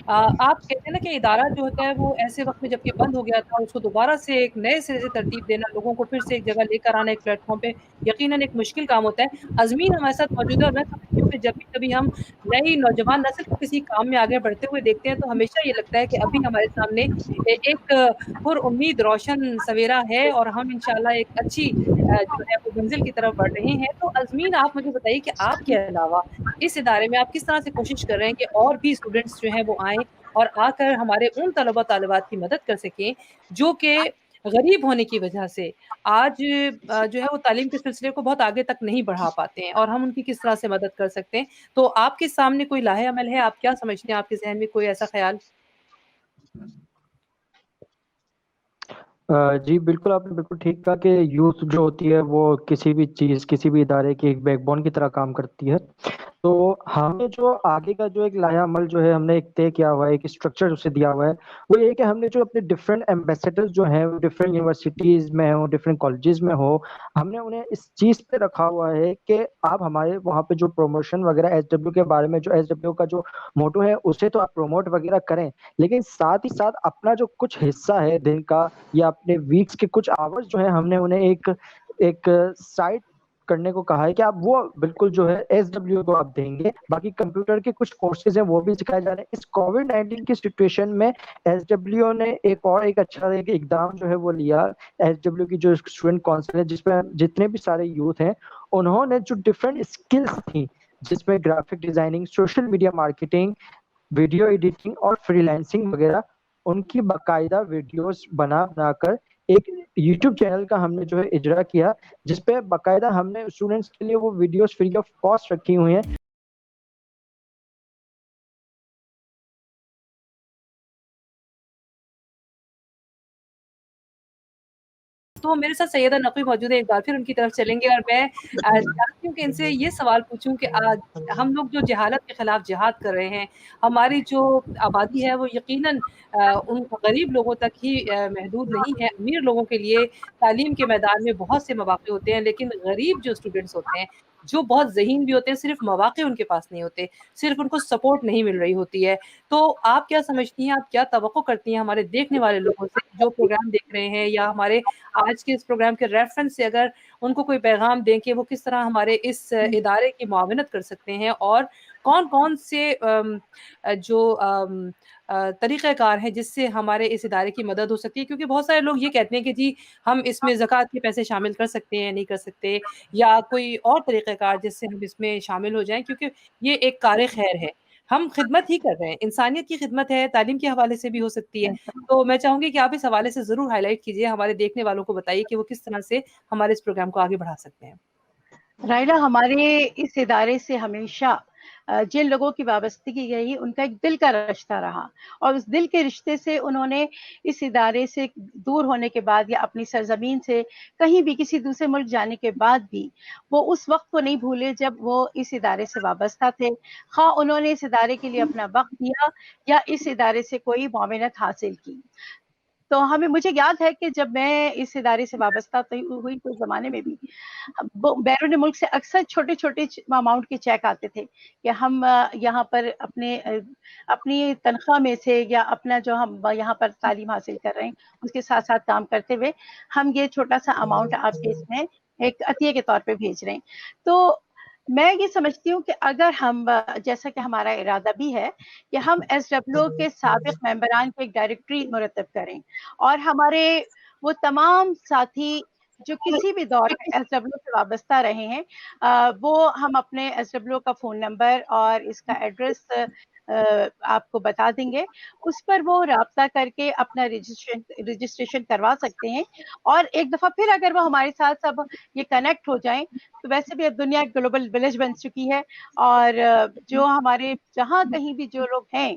Speaker 3: آپ کہتے ہیں نا کہ ادارہ جو ہوتا ہے وہ ایسے وقت میں جب کہ بند ہو گیا تھا, اس کو دوبارہ سے ایک نئے سرے سے ترتیب دینا, لوگوں کو پھر سے ایک جگہ لے کر آنا ایک پلیٹ فارم پہ, یقیناً ایک مشکل کام ہوتا ہے. عظمین ہمارے ساتھ موجود ہے, اور میں سمجھتی ہوں کہ جب بھی کبھی ہم نئی نوجوان نسل کو کسی کام میں آگے بڑھتے ہوئے دیکھتے ہیں تو ہمیشہ یہ لگتا ہے کہ ابھی ہمارے سامنے ایک پر امید روشن سویرا ہے, اور ہم انشاءاللہ ایک اچھی جو ہے وہ منزل کی طرف بڑھ رہے ہیں. تو عظمین آپ مجھے بتائیے کہ آپ کے علاوہ اس ادارے میں آپ کس طرح سے کوشش کر رہے ہیں کہ اور بھی اسٹوڈنٹس جو ہیں وہ آئیں اور آ کر ہمارے ان طلبہ طالبات کی مدد کر سکیں جو کہ غریب ہونے کی وجہ سے آج جو ہے وہ تعلیم کے سلسلے کو بہت آگے تک نہیں بڑھا پاتے ہیں, اور ہم ان کی کس طرح سے مدد کر سکتے ہیں. تو آپ کے سامنے کوئی لاہے عمل ہے, آپ کیا سمجھتے ہیں, آپ کے ذہن میں کوئی ایسا خیال؟
Speaker 6: جی بالکل, آپ نے بالکل ٹھیک کہا کہ یوتھ جو ہوتی ہے وہ کسی بھی چیز, کسی بھی ادارے کی ایک بیک بون کی طرح کام کرتی ہے. تو ہمیں جو آگے کا جو ایک لایا عمل جو ہے ہم نے ایک طے کیا ہوا ہے, ایک اسٹرکچر اسے دیا ہوا ہے, وہ یہ کہ ہم نے جو اپنے ڈفرینٹ ایمبیسیڈرز جو ہیں ڈفرینٹ یونیورسٹیز میں ہوں, ڈفرینٹ کالجز میں ہو, ہم نے انہیں اس چیز پہ رکھا ہوا ہے کہ آپ ہمارے وہاں پہ جو پروموشن وغیرہ ایس ڈبلیو کے بارے میں, جو ایس ڈبلیو کا جو موٹو ہے اسے تو آپ پروموٹ وغیرہ کریں, لیکن ساتھ ہی ساتھ اپنا جو کچھ حصہ ہے دن کا یا اپنے ویکس کے کچھ آورز جو ہیں ہم نے انہیں ایک سائٹ کرنے کو کہا ہے کہ آپ وہ بالکل جو ہے ایس ڈبلیو کو آپ دیں گے. باقی کمپیوٹر کے کچھ کورسز ہیں وہ بھی سکھائے جا رہے ہیں. اس کووڈ-19 کی سچویشن میں ایس ڈبلیو نے ایک اچھا اقدام جو ہے وہ لیا. ایس ڈبلیو کی جو اسٹوڈنٹ کونسل ہے جس پہ جتنے بھی سارے یوتھ ہیں انہوں نے جو ڈفرینٹ اسکلس تھیں جس میں graphic designing, social media marketing, video editing اور فری لانسنگ وغیرہ, ان کی باقاعدہ ویڈیوز بنا کر ایک یوٹیوب چینل کا ہم نے جو ہے اجرا کیا, جس پہ باقاعدہ ہم نے اسٹوڈنٹس کے لیے وہ ویڈیوز فری آف کاسٹ رکھی ہوئی ہیں.
Speaker 3: تو میرے ساتھ سیدہ نقوی موجود ہے, ایک بار پھر ان کی طرف چلیں گے, اور میں چاہتی ہوں کہ ان سے یہ سوال پوچھوں کہ ہم لوگ جو جہالت کے خلاف جہاد کر رہے ہیں, ہماری جو آبادی ہے وہ یقیناً ان غریب لوگوں تک ہی محدود نہیں ہے. امیر لوگوں کے لیے تعلیم کے میدان میں بہت سے مواقع ہوتے ہیں, لیکن غریب جو اسٹوڈنٹس ہوتے ہیں جو بہت ذہین بھی ہوتے ہیں, صرف مواقع ان کے پاس نہیں ہوتے, صرف ان کو سپورٹ نہیں مل رہی ہوتی ہے. تو آپ کیا سمجھتی ہیں, آپ کیا توقع کرتی ہیں ہمارے دیکھنے والے لوگوں سے جو پروگرام دیکھ رہے ہیں, یا ہمارے آج کے اس پروگرام کے ریفرنس سے اگر ان کو کوئی پیغام دیں کہ وہ کس طرح ہمارے اس ادارے کی معاونت کر سکتے ہیں, اور کون کون سے جو طریقہ کار ہیں جس سے ہمارے اس ادارے کی مدد ہو سکتی ہے؟ کیونکہ بہت سارے لوگ یہ کہتے ہیں کہ جی ہم اس میں زکوٰۃ کے پیسے شامل کر سکتے ہیں, نہیں کر سکتے, یا کوئی اور طریقہ کار جس سے ہم اس میں شامل ہو جائیں, کیونکہ یہ ایک کار خیر ہے, ہم خدمت ہی کر رہے ہیں, انسانیت کی خدمت ہے, تعلیم کے حوالے سے بھی ہو سکتی ہے. تو میں چاہوں گی کہ آپ اس حوالے سے ضرور ہائی لائٹ کیجیے, ہمارے دیکھنے والوں کو بتائیے کہ وہ کس طرح سے ہمارے اس پروگرام کو آگے بڑھا سکتے ہیں.
Speaker 4: رائلہ, ہمارے اس ادارے سے ہمیشہ جن لوگوں کی وابستگی رہی ان کا ایک دل کا رشتہ رہا, اور اس دل کے رشتے سے انہوں نے اس ادارے سے دور ہونے کے بعد یا اپنی سرزمین سے کہیں بھی کسی دوسرے ملک جانے کے بعد بھی وہ اس وقت کو نہیں بھولے جب وہ اس ادارے سے وابستہ تھے, خواہ انہوں نے اس ادارے کے لیے اپنا وقت دیا یا اس ادارے سے کوئی معاونت حاصل کی. تو مجھے یاد ہے کہ جب میں اس ادارے سے وابستہ ہوئی تو اس زمانے میں بھی بیرون ملک سے اکثر چھوٹے چھوٹے اماؤنٹ کے چیک آتے تھے کہ ہم یہاں پر اپنی تنخواہ میں سے یا اپنا جو ہم یہاں پر تعلیم حاصل کر رہے ہیں اس کے ساتھ ساتھ کام کرتے ہوئے ہم یہ چھوٹا سا اماؤنٹ آپ کے اس میں ایک عطیے کے طور پہ بھیج رہے ہیں. تو میں یہ سمجھتی ہوں کہ اگر ہم جیسا کہ ہمارا ارادہ بھی ہے کہ ہم ایس ڈبلیو کے سابق ممبران کی ایک ڈائریکٹری مرتب کریں اور ہمارے وہ تمام ساتھی جو کسی بھی دور میں ایس ڈبلیو سے وابستہ رہے ہیں وہ ہم اپنے ایس ڈبلیو کا فون نمبر اور اس کا ایڈریس آپ کو بتا دیں گے. اس پر وہ رابطہ کر کے اپنا رجسٹریشن کروا سکتے ہیں اور ایک دفعہ پھر اگر وہ ہمارے ساتھ سب یہ کنیکٹ ہو جائیں تو ویسے بھی اب دنیا گلوبل ولیج بن چکی ہے اور جو ہمارے جہاں کہیں بھی جو لوگ ہیں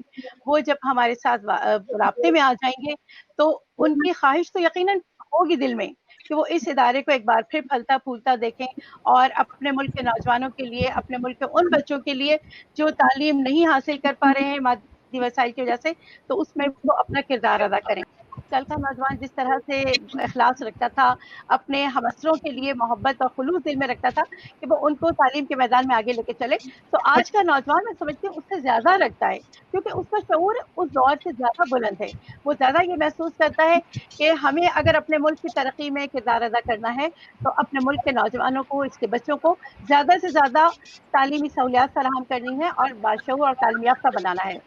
Speaker 4: وہ جب ہمارے ساتھ رابطے میں آ جائیں گے تو ان کی خواہش تو یقیناً ہوگی دل میں کہ وہ اس ادارے کو ایک بار پھر پھلتا پھولتا دیکھیں اور اپنے ملک کے نوجوانوں کے لیے اپنے ملک کے ان بچوں کے لیے جو تعلیم نہیں حاصل کر پا رہے ہیں مادی وسائل کی وجہ سے تو اس میں وہ اپنا کردار ادا کریں. کل کا نوجوان جس طرح سے اخلاص رکھتا تھا اپنے ہمسروں کے لیے محبت اور خلوص دل میں رکھتا تھا کہ وہ ان کو تعلیم کے میدان میں آگے لے کے چلے تو آج کا نوجوان میں سمجھتی ہوں اس سے زیادہ رکھتا ہے کیونکہ اس کا شعور اس دور سے زیادہ بلند ہے. وہ زیادہ یہ محسوس کرتا ہے کہ ہمیں اگر اپنے ملک کی ترقی میں کردار ادا کرنا ہے تو اپنے ملک کے نوجوانوں کو اس کے بچوں کو زیادہ سے زیادہ تعلیمی سہولیات فراہم کرنی ہے اور باشعور اور تعلیم یافتہ بنانا ہے.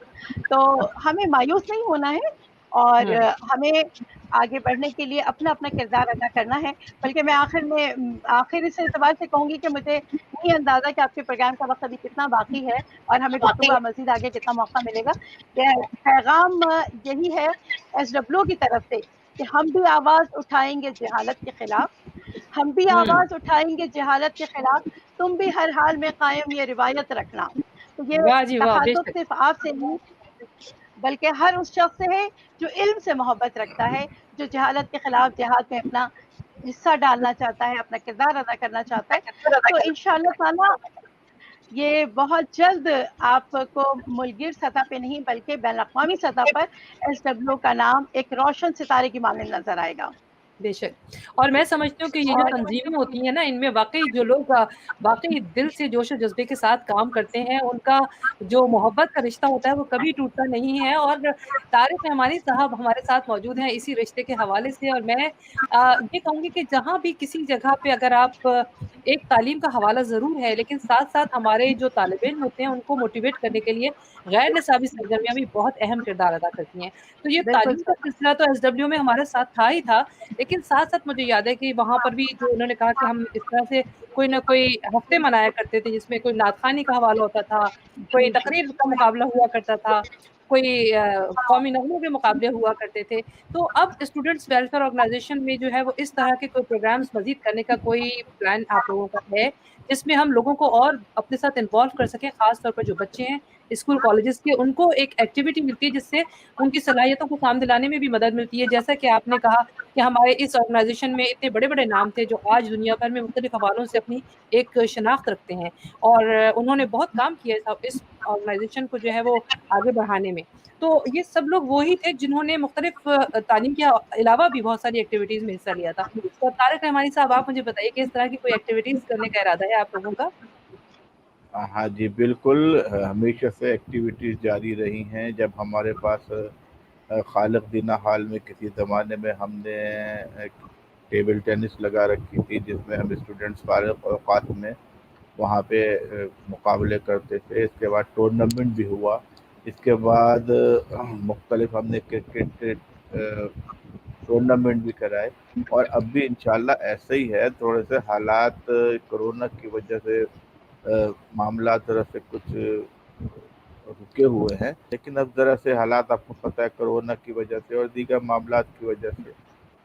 Speaker 4: تو ہمیں مایوس نہیں ہونا ہے اور ہمیں آگے بڑھنے کے لیے اپنا اپنا کردار ادا کرنا ہے. بلکہ میں آخر اس اعتبار سے کہوں گی کہ مجھے نہیں اندازہ کہ آپ کے پروگرام کا وقت ابھی کتنا باقی ہے اور ہمیں گفتگو مزید آگے کتنا موقع ملے گا. پیغام یہی ہے ایس ڈبلیو کی طرف سے کہ ہم بھی آواز اٹھائیں گے جہالت کے خلاف, ہم بھی آواز اٹھائیں گے جہالت کے خلاف, تم بھی ہر حال میں قائم یہ روایت رکھنا. تو یہ
Speaker 3: واہ جی واہ, بے
Speaker 4: تحادث
Speaker 3: شک.
Speaker 4: صرف آپ سے نہیں بلکہ ہر اس شخص سے ہے جو علم سے محبت رکھتا ہے, جو جہالت کے خلاف جہاد میں اپنا حصہ ڈالنا چاہتا ہے, اپنا کردار ادا کرنا چاہتا ہے. تو انشاءاللہ تعالی یہ بہت جلد آپ کو ملک گیر سطح پہ نہیں بلکہ بین الاقوامی سطح پر ایس ڈبلیو کا نام ایک روشن ستارے کی مانند نظر آئے گا.
Speaker 3: بے شک. اور میں سمجھتی ہوں کہ یہ جو تنظیمیں ہوتی ہیں نا, ان میں واقعی جو لوگ واقعی دل سے جوش و جذبے کے ساتھ کام کرتے ہیں, ان کا جو محبت کا رشتہ ہوتا ہے وہ کبھی ٹوٹتا نہیں ہے. اور طارق رحمانی صاحب ہمارے ساتھ موجود ہیں اسی رشتے کے حوالے سے, اور میں یہ کہوں گی کہ جہاں بھی کسی جگہ پہ اگر آپ ایک تعلیم کا حوالہ ضرور ہے, لیکن ساتھ ساتھ ہمارے جو طالب علم ہوتے ہیں ان کو موٹیویٹ کرنے کے لیے غیر نصابی سرگرمیاں بھی بہت اہم کردار ادا کرتی ہیں. تو یہ
Speaker 4: بالکل
Speaker 3: تعلیم کا سلسلہ تو ایس ڈبلیو میں ہمارے ساتھ تھا ہی تھا, لیکن ساتھ ساتھ مجھے یاد ہے کہ وہاں پر بھی جو انہوں نے کہا کہ ہم اس طرح سے کوئی نہ کوئی ہفتے منایا کرتے تھے جس میں کوئی نعت خوانی کا حوالہ ہوتا تھا, کوئی تقریر کا مقابلہ ہوا کرتا تھا, کوئی قومی نغموں کے مقابلے ہوا کرتے تھے. تو اب اسٹوڈنٹس ویلفیئر آرگنائزیشن میں جو ہے وہ اس طرح کے کوئی پروگرامز مزید کرنے کا کوئی پلان آپ لوگوں کا ہے جس میں ہم لوگوں کو اور اپنے ساتھ انوالو کر سکیں, خاص طور پر جو بچے ہیں اسکول کالجز کے, ان کو ایک ایکٹیویٹی ملتی ہے جس سے ان کی صلاحیتوں کو کام دلانے میں بھی مدد ملتی ہے. جیسا کہ آپ نے کہا کہ ہمارے اس آرگنائزیشن میں اتنے بڑے بڑے نام تھے جو آج دنیا بھر میں مختلف حوالوں سے اپنی ایک شناخت رکھتے ہیں, اور انہوں نے بہت کام کیا اس آرگنائزیشن کو جو ہے وہ آگے بڑھانے میں. تو یہ سب لوگ وہی تھے جنہوں نے مختلف تعلیم کے علاوہ بھی بہت ساری ایکٹیویٹیز میں حصہ لیا تھا. تو طارق رحمانی صاحب, آپ مجھے بتائیے کہ اس طرح کی کوئی ایکٹیویٹیز کرنے کا ارادہ ہے آپ لوگوں کا؟
Speaker 5: ہاں جی بالکل, ہمیشہ سے ایکٹیویٹیز جاری رہی ہیں. جب ہمارے پاس خالق دینا حال میں کسی زمانے میں ہم نے ٹیبل ٹینس لگا رکھی تھی جس میں ہم اسٹوڈنٹس فارغ اوقات میں وہاں پہ مقابلے کرتے تھے. اس کے بعد ٹورنامنٹ بھی ہوا. اس کے بعد مختلف ہم نے کرکٹ ٹورنامنٹ بھی کرائے, اور اب بھی انشاءاللہ ایسا ہی ہے. تھوڑے سے حالات کرونا کی وجہ سے معاملات ذرا سے کچھ رکے ہوئے ہیں, لیکن اب ذرا سے حالات آپ کو پتہ ہے کرونا کی وجہ سے اور دیگر معاملات کی وجہ سے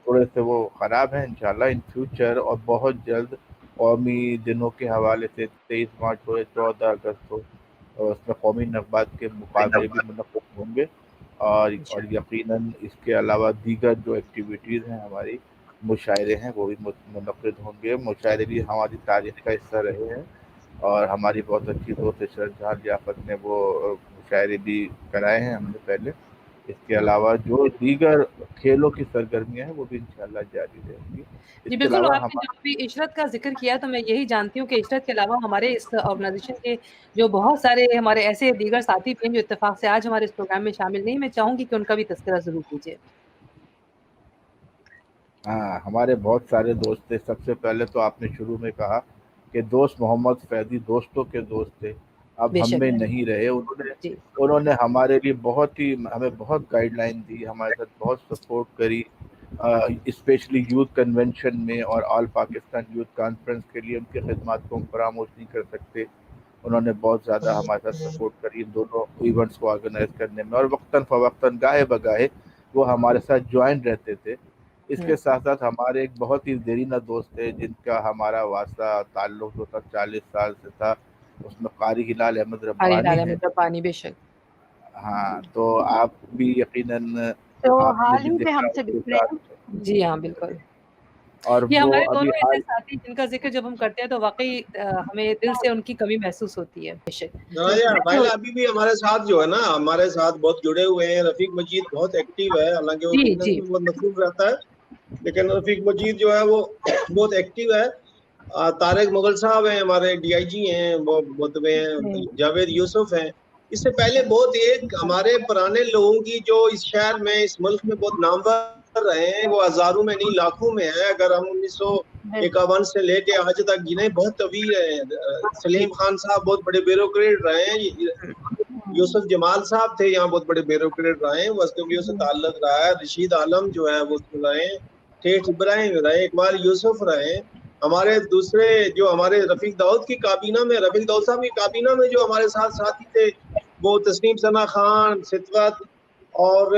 Speaker 5: تھوڑے سے وہ خراب ہیں. انشاءاللہ ان فیوچر اور بہت جلد قومی دنوں کے حوالے سے 23 مارچ ہو یا 14 اگست ہو, اور اس میں قومی نغمات کے مقابلے بھی منعقد ہوں گے. اور یقیناً اس کے علاوہ دیگر جو ایکٹیویٹیز ہیں ہماری, مشاعرے ہیں وہ بھی منعقد ہوں گے. مشاعرے بھی ہماری تاریخ کا حصہ رہے ہیں, اور ہماری بہت اچھی دوست شرد جہاں لیاقت نے وہ مشاعرے بھی کرائے ہیں ہم نے پہلے. اس کے علاوہ جو دیگر کھیلوں کی سرگرمیاں ہیں وہ بھی انشاءاللہ جاری رہیں گی. اس
Speaker 3: جی
Speaker 5: کے
Speaker 3: بالکل.
Speaker 5: علاوہ
Speaker 3: آپ نے جب بھی عشرت کا ذکر کیا تو میں یہی جانتی ہوں کہ عشرت کے علاوہ ہمارے اس آرگنائزیشن کے جو بہت سارے ہمارے ایسے دیگر ساتھی بھی ہیں جو اتفاق سے آج ہمارے اس پروگرام میں شامل نہیں. میں چاہوں گی کہ ان کا بھی تذکرہ ضرور کیجیے.
Speaker 5: ہاں ہمارے بہت سارے دوست تھے. سب سے پہلے تو آپ نے شروع میں کہا کہ دوست محمد فیضی دوستوں کے دوست تھے, اب
Speaker 3: بے
Speaker 5: ہم
Speaker 3: شک
Speaker 5: میں نہیں رہے.
Speaker 3: جی
Speaker 5: انہوں نے ہمارے لیے ہمیں بہت گائیڈ لائن دی, ہمارے ساتھ بہت سپورٹ کری, اسپیشلی یوتھ کنونشن میں اور آل پاکستان یوتھ کانفرنس کے لیے. ان کی خدمات کو ہم فراموش نہیں کر سکتے. انہوں نے بہت زیادہ ہمارے ساتھ سپورٹ کری ان دونوں ایونٹس کو آرگنائز کرنے میں, اور وقتاً فوقتاً گاہے بگاہے وہ ہمارے ساتھ جوائن رہتے تھے. اس کے ساتھ ساتھ ہمارے ایک بہت ہی دیرینہ دوست تھے جن کا ہمارا واسطہ تعلق جو تھا 40 سال سے تھا, اس میں قاری ہلال احمد ربانی ہیں.
Speaker 3: پانی بے شک.
Speaker 5: ہاں تو آپ بھی یقیناً
Speaker 4: تو
Speaker 5: آپ نے
Speaker 4: حال
Speaker 5: بھی
Speaker 4: ہی میں
Speaker 5: دیکھا
Speaker 4: ہم سے
Speaker 5: اس کے
Speaker 4: ملے ہیں.
Speaker 5: ساتھ,
Speaker 3: جی ہاں بالکل.
Speaker 5: اور
Speaker 3: یہ
Speaker 5: وہ
Speaker 3: ہمارے
Speaker 5: ابھی
Speaker 3: دونوں ایسے
Speaker 5: حال
Speaker 3: ساتھی جن کا ذکر جب ہم کرتے ہیں تو واقعی ہمیں دل سے ان کی کمی محسوس ہوتی ہے. بے شک.
Speaker 2: بھائی ابھی بھی ہمارے ساتھ جو ہے نا, ہمارے ساتھ بہت جڑے ہوئے ہیں. رفیق مجید بہت ایکٹیو ہے, حالانکہ وہ
Speaker 3: جی
Speaker 2: بزنس
Speaker 3: جی
Speaker 2: میں بہت مصروف رہتا ہے, لیکن رفیق مجید جو ہے وہ بہت ایکٹیو ہے. طارق مغل صاحب ہیں ہمارے ڈی آئی جی ہیں, وہ متبع ہیں. جاوید یوسف ہیں. اس سے پہلے بہت ایک ہمارے پرانے لوگوں کی جو اس شہر میں اس ملک میں بہت نامور رہے ہیں, وہ ہزاروں میں نہیں لاکھوں میں ہیں. اگر ہم 1951 سے لے کے آج تک گنے بہت طویل ہیں. سلیم خان صاحب بہت بڑے بیوروکریٹ رہے ہیں. یوسف جمال صاحب تھے یہاں, بہت بڑے بیوروکریٹ رہے ہیں, وہ ایس ڈبلیو سے تعلق رہا ہے. رشید عالم جو ہے وہ رہے ہیں, ٹھیٹھ ابراہیم رہے, اقبال یوسف رہے ہیں. ہمارے دوسرے جو ہمارے رفیق داؤد کی کابینہ میں, رفیق داؤد صاحب کی کابینہ میں جو ہمارے ساتھ ساتھی تھے وہ تسنیم ثنا خان, ستوت اور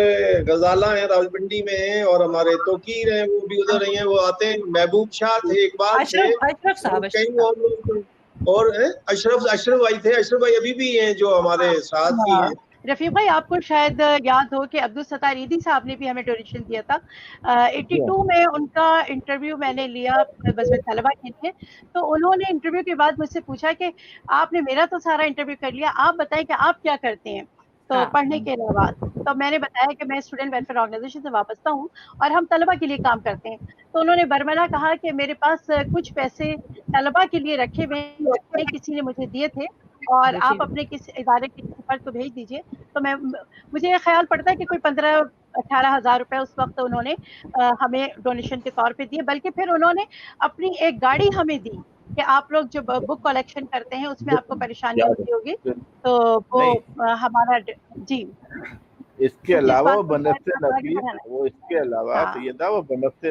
Speaker 2: غزالہ ہیں, راولپنڈی میں ہیں, اور ہمارے توقیر ہیں وہ بھی ادھر رہی ہیں, وہ آتے ہیں. محبوب شاہ تھے, اقبال تھے,
Speaker 3: اشرف صاحب.
Speaker 2: کئی اور اشرف بھائی تھے. اشرف بھائی ابھی بھی ہیں جو ہمارے ساتھ ہی ہیں.
Speaker 4: رفیق بھائی آپ کو شاید یاد ہو کہ عبدالستار عیدی صاحب نے بھی ہمیں ڈونیشن دیا تھا. 82 میں ان کا انٹرویو میں نے لیا بزم طلبہ کے لیے, تو انہوں نے انٹرویو کے بعد مجھ سے پوچھا کہ آپ نے میرا تو سارا انٹرویو کر لیا, آپ بتائیں کہ آپ کیا کرتے ہیں تو پڑھنے کے علاوہ. تو میں نے بتایا کہ میں اسٹوڈنٹ ویلفیئر آرگنائزیشن سے وابستہ ہوں اور ہم طلبہ کے لیے کام کرتے ہیں. تو انہوں نے برملا کہا کہ میرے پاس کچھ پیسے طلبہ کے لیے رکھے ہوئے ہیں, کسی نے مجھے دیے تھے, اور آپ اپنے کس ادارے کے پر تو بھیج دیجئے. تو مجھے یہ خیال پڑتا ہے کہ کوئی 15-18 ہزار روپے اس وقت انہوں نے ہمیں ڈونیشن کے طور پہ دیے, بلکہ پھر انہوں نے اپنی ایک گاڑی ہمیں دی کہ آپ لوگ جو بک کلیکشن کرتے ہیں اس میں آپ کو پریشانی ہوتی ہوگی تو وہ ہمارا. جی
Speaker 5: اس کے علاوہ وہ بنفس
Speaker 4: ہاں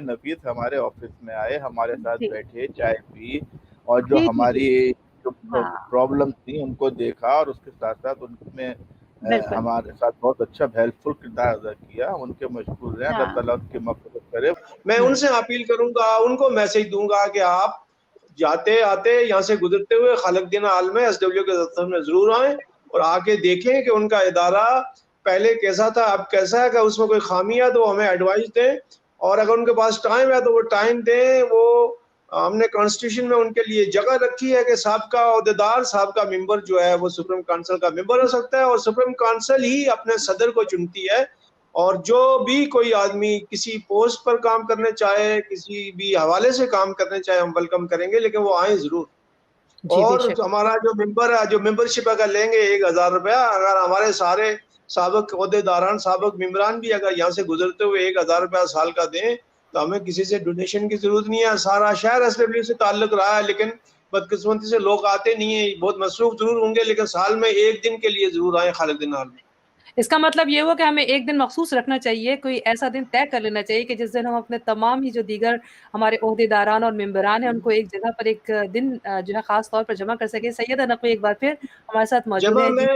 Speaker 5: نفیس ہمارے آفس میں آئے, ہمارے ساتھ بیٹھے, چائے پی, اور جو ہماری پرابلم تھی ان کو دیکھا, اور اس کے ساتھ ساتھ ان میں ہمارے ساتھ بہت اچھا ہیلپ فل کردار ادا کیا. ان کے مشکور ہیں, اللہ تعالیٰ ان کی مغفرت کرے.
Speaker 2: میں ان سے اپیل کروں گا, ان کو میسج دوں گا کہ آپ جاتے آتے یہاں سے گزرتے ہوئے خالق دین عالم ایس ڈبلیو کے دفتر میں ضرور آئیں اور آ کے دیکھیں کہ ان کا ادارہ پہلے کیسا تھا, اب کیسا ہے, کہ اس میں کوئی خامی ہے تو ہمیں ایڈوائز دیں, اور اگر ان کے پاس ٹائم ہے تو وہ ٹائم دیں. وہ ہم نے کانسٹیٹیوشن میں ان کے لیے جگہ رکھی ہے کہ سابقہ عہدیدار, سابقہ ممبر جو ہے وہ سپریم کونسل کا ممبر ہو سکتا ہے, اور سپریم کونسل ہی اپنے صدر کو چنتی ہے. اور جو بھی کوئی آدمی کسی پوسٹ پر کام کرنے چاہے, کسی بھی حوالے سے کام کرنے چاہے, ہم ویلکم کریں گے, لیکن وہ آئیں ضرور. اور ہمارا جو ممبر ہے, جو ممبرشپ اگر لیں گے 1000 روپیہ, اگر ہمارے سارے سابق عہدیداران, سابق ممبران بھی اگر یہاں سے گزرتے ہوئے 1000 روپیہ سال کا دیں تو ہمیں کسی سے ڈونیشن کی ضرورت نہیں ہے. سارا شہر ایس ڈبلیو سے تعلق رہا ہے, لیکن بدقسمتی سے لوگ آتے نہیں ہیں. بہت مصروف ضرور ہوں گے, لیکن سال میں 1 دن کے لیے ضرور آئیں خالق دین عالم.
Speaker 3: اس کا مطلب یہ ہوا کہ ہمیں ایک دن مخصوص رکھنا چاہیے, کوئی ایسا دن طے کر لینا چاہیے کہ جس دن ہم اپنے تمام ہی جو دیگر ہمارے عہدیداران اور ممبران ہیں ان کو ایک جگہ پر ایک دن جو ہے خاص طور پر جمع کر سکے. سیدہ نقوی ایک بار پھر ہمارے ساتھ موجود ہے.
Speaker 2: میں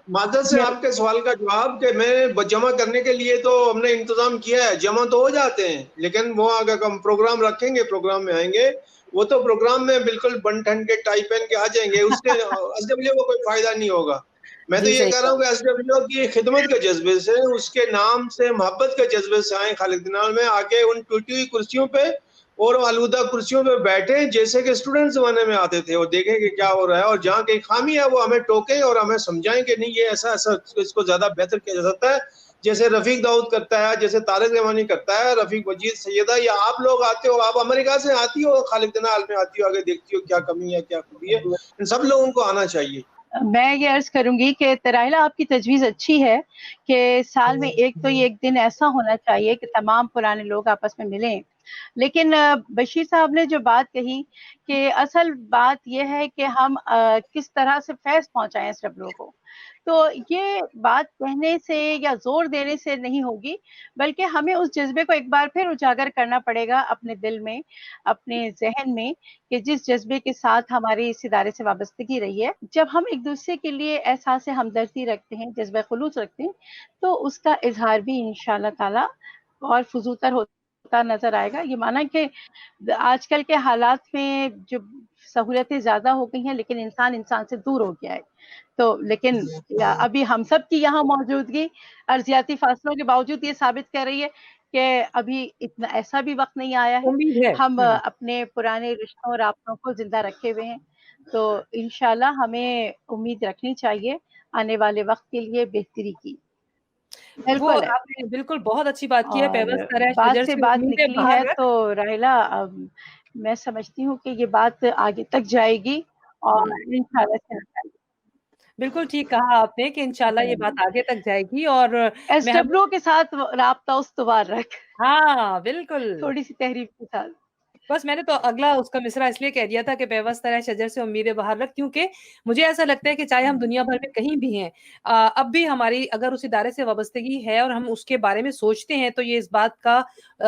Speaker 2: معذرت سے آپ کے سوال کا جواب کہ میں جمع کرنے کے لیے تو ہم نے انتظام کیا ہے, جمع تو ہو جاتے ہیں, لیکن وہ اگر ہم پروگرام رکھیں گے, پروگرام میں آئیں گے, وہ تو پروگرام میں بالکل بن ٹھن کے ٹائی پہن کے آ جائیں گے, اس سے ایس ڈبلیو کو کوئی فائدہ نہیں ہوگا. میں تو یہ کہہ رہا ہوں کہ ایس ڈبلیو کی خدمت کے جذبے سے, اس کے نام سے محبت کے جذبے سے آئیں خالق دین عالم میں, آگے ان ٹوٹی ہوئی کرسیوں پہ اور آلودہ کرسیوں پہ بیٹھیں جیسے کہ اسٹوڈنٹ زمانے میں آتے تھے, اور دیکھیں کہ کیا ہو رہا ہے, اور جہاں کہیں خامی ہے وہ ہمیں ٹوکیں اور ہمیں سمجھائیں کہ نہیں یہ ایسا ایسا اس کو زیادہ بہتر کیا جا سکتا ہے. جیسے رفیق داؤد کرتا ہے, جیسے طارق رحمانی کرتا ہے, رفیق مجید سیدہ, یا آپ لوگ آتے ہو, آپ امریکہ سے آتی ہو, خالق دنا عالم میں آتی ہو, آگے دیکھتی ہو کیا کمی ہے کیا خوبی ہے, ان سب لوگوں کو آنا چاہیے.
Speaker 4: میں یہ عرض کروں گی کہ طرائلہ آپ کی تجویز اچھی ہے کہ سال میں ایک دن ایسا ہونا چاہیے کہ تمام پرانے لوگ آپس میں ملیں. لیکن بشیر صاحب نے جو بات کہی کہ اصل بات یہ ہے کہ ہم کس طرح سے فیض پہنچائیں سب لوگوں کو, تو یہ بات کہنے سے یا زور دینے سے نہیں ہوگی, بلکہ ہمیں اس جذبے کو ایک بار پھر اجاگر کرنا پڑے گا اپنے دل میں, اپنے ذہن میں, کہ جس جذبے کے ساتھ ہماری اس ادارے سے وابستگی رہی ہے. جب ہم ایک دوسرے کے لیے احساس ہمدردی رکھتے ہیں, جذبہ خلوص رکھتے ہیں, تو اس کا اظہار بھی انشاءاللہ تعالی اور فزوتر ہوتا نظر آئے گا. یہ مانا کہ آج کل کے حالات میں جو سہولتیں زیادہ ہو گئی ہیں لیکن انسان سے دور ہو گیا ہے, تو لیکن ابھی ہم سب کی یہاں موجودگی ارضیاتی فاصلوں کے باوجود یہ ثابت کر رہی ہے کہ ابھی اتنا ایسا بھی وقت نہیں آیا ہے,
Speaker 3: امید ہے.
Speaker 4: ہم اپنے پرانے رشتوں اور رابطوں کو زندہ رکھے ہوئے ہیں. تو انشاءاللہ ہمیں امید رکھنی چاہیے آنے والے وقت کے لیے بہتری کی.
Speaker 3: وہ
Speaker 4: بالکل ہے,
Speaker 3: آپ نے بالکل بہت اچھی بات کی ہے.
Speaker 4: اور
Speaker 3: پیوست کرے
Speaker 4: بات
Speaker 3: شجر
Speaker 4: سے
Speaker 3: سے
Speaker 4: بات
Speaker 3: امیدیں
Speaker 4: نکلی ہے
Speaker 3: باہر رکھ.
Speaker 4: تو راحلہ میں سمجھتی ہوں کہ یہ بات آگے تک جائے گی اور انشاءاللہ چل جائے گی.
Speaker 3: بالکل ٹھیک کہا آپ نے کہ انشاءاللہ یہ بات آگے تک جائے گی. اور
Speaker 4: ایس
Speaker 3: میں
Speaker 4: ڈبلو کے ساتھ رابطہ استوار رکھ,
Speaker 3: ہاں بالکل,
Speaker 4: تھوڑی سی تحریف کے ساتھ.
Speaker 3: بس میں نے تو اگلا اس کا مصرع اس لیے کہہ دیا تھا کہ پیوست ہے شجر سے امیدیں باہر رکھ, کیونکہ مجھے ایسا لگتا ہے کہ چاہے ہم دنیا بھر میں کہیں بھی ہیں, اب بھی ہماری اگر اس ادارے سے وابستگی ہے اور ہم اس کے بارے میں سوچتے ہیں تو یہ اس بات کا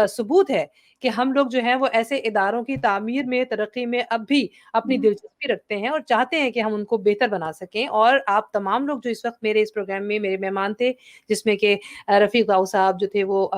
Speaker 3: ثبوت ہے کہ ہم لوگ جو ہیں وہ ایسے اداروں کی تعمیر میں, ترقی میں اب بھی اپنی دلچسپی رکھتے ہیں اور چاہتے ہیں کہ ہم ان کو بہتر بنا سکیں. اور آپ تمام لوگ جو اس وقت میرے اس پروگرام میں میرے مہمان تھے, جس میں کہ رفیق داؤد صاحب جو تھے وہ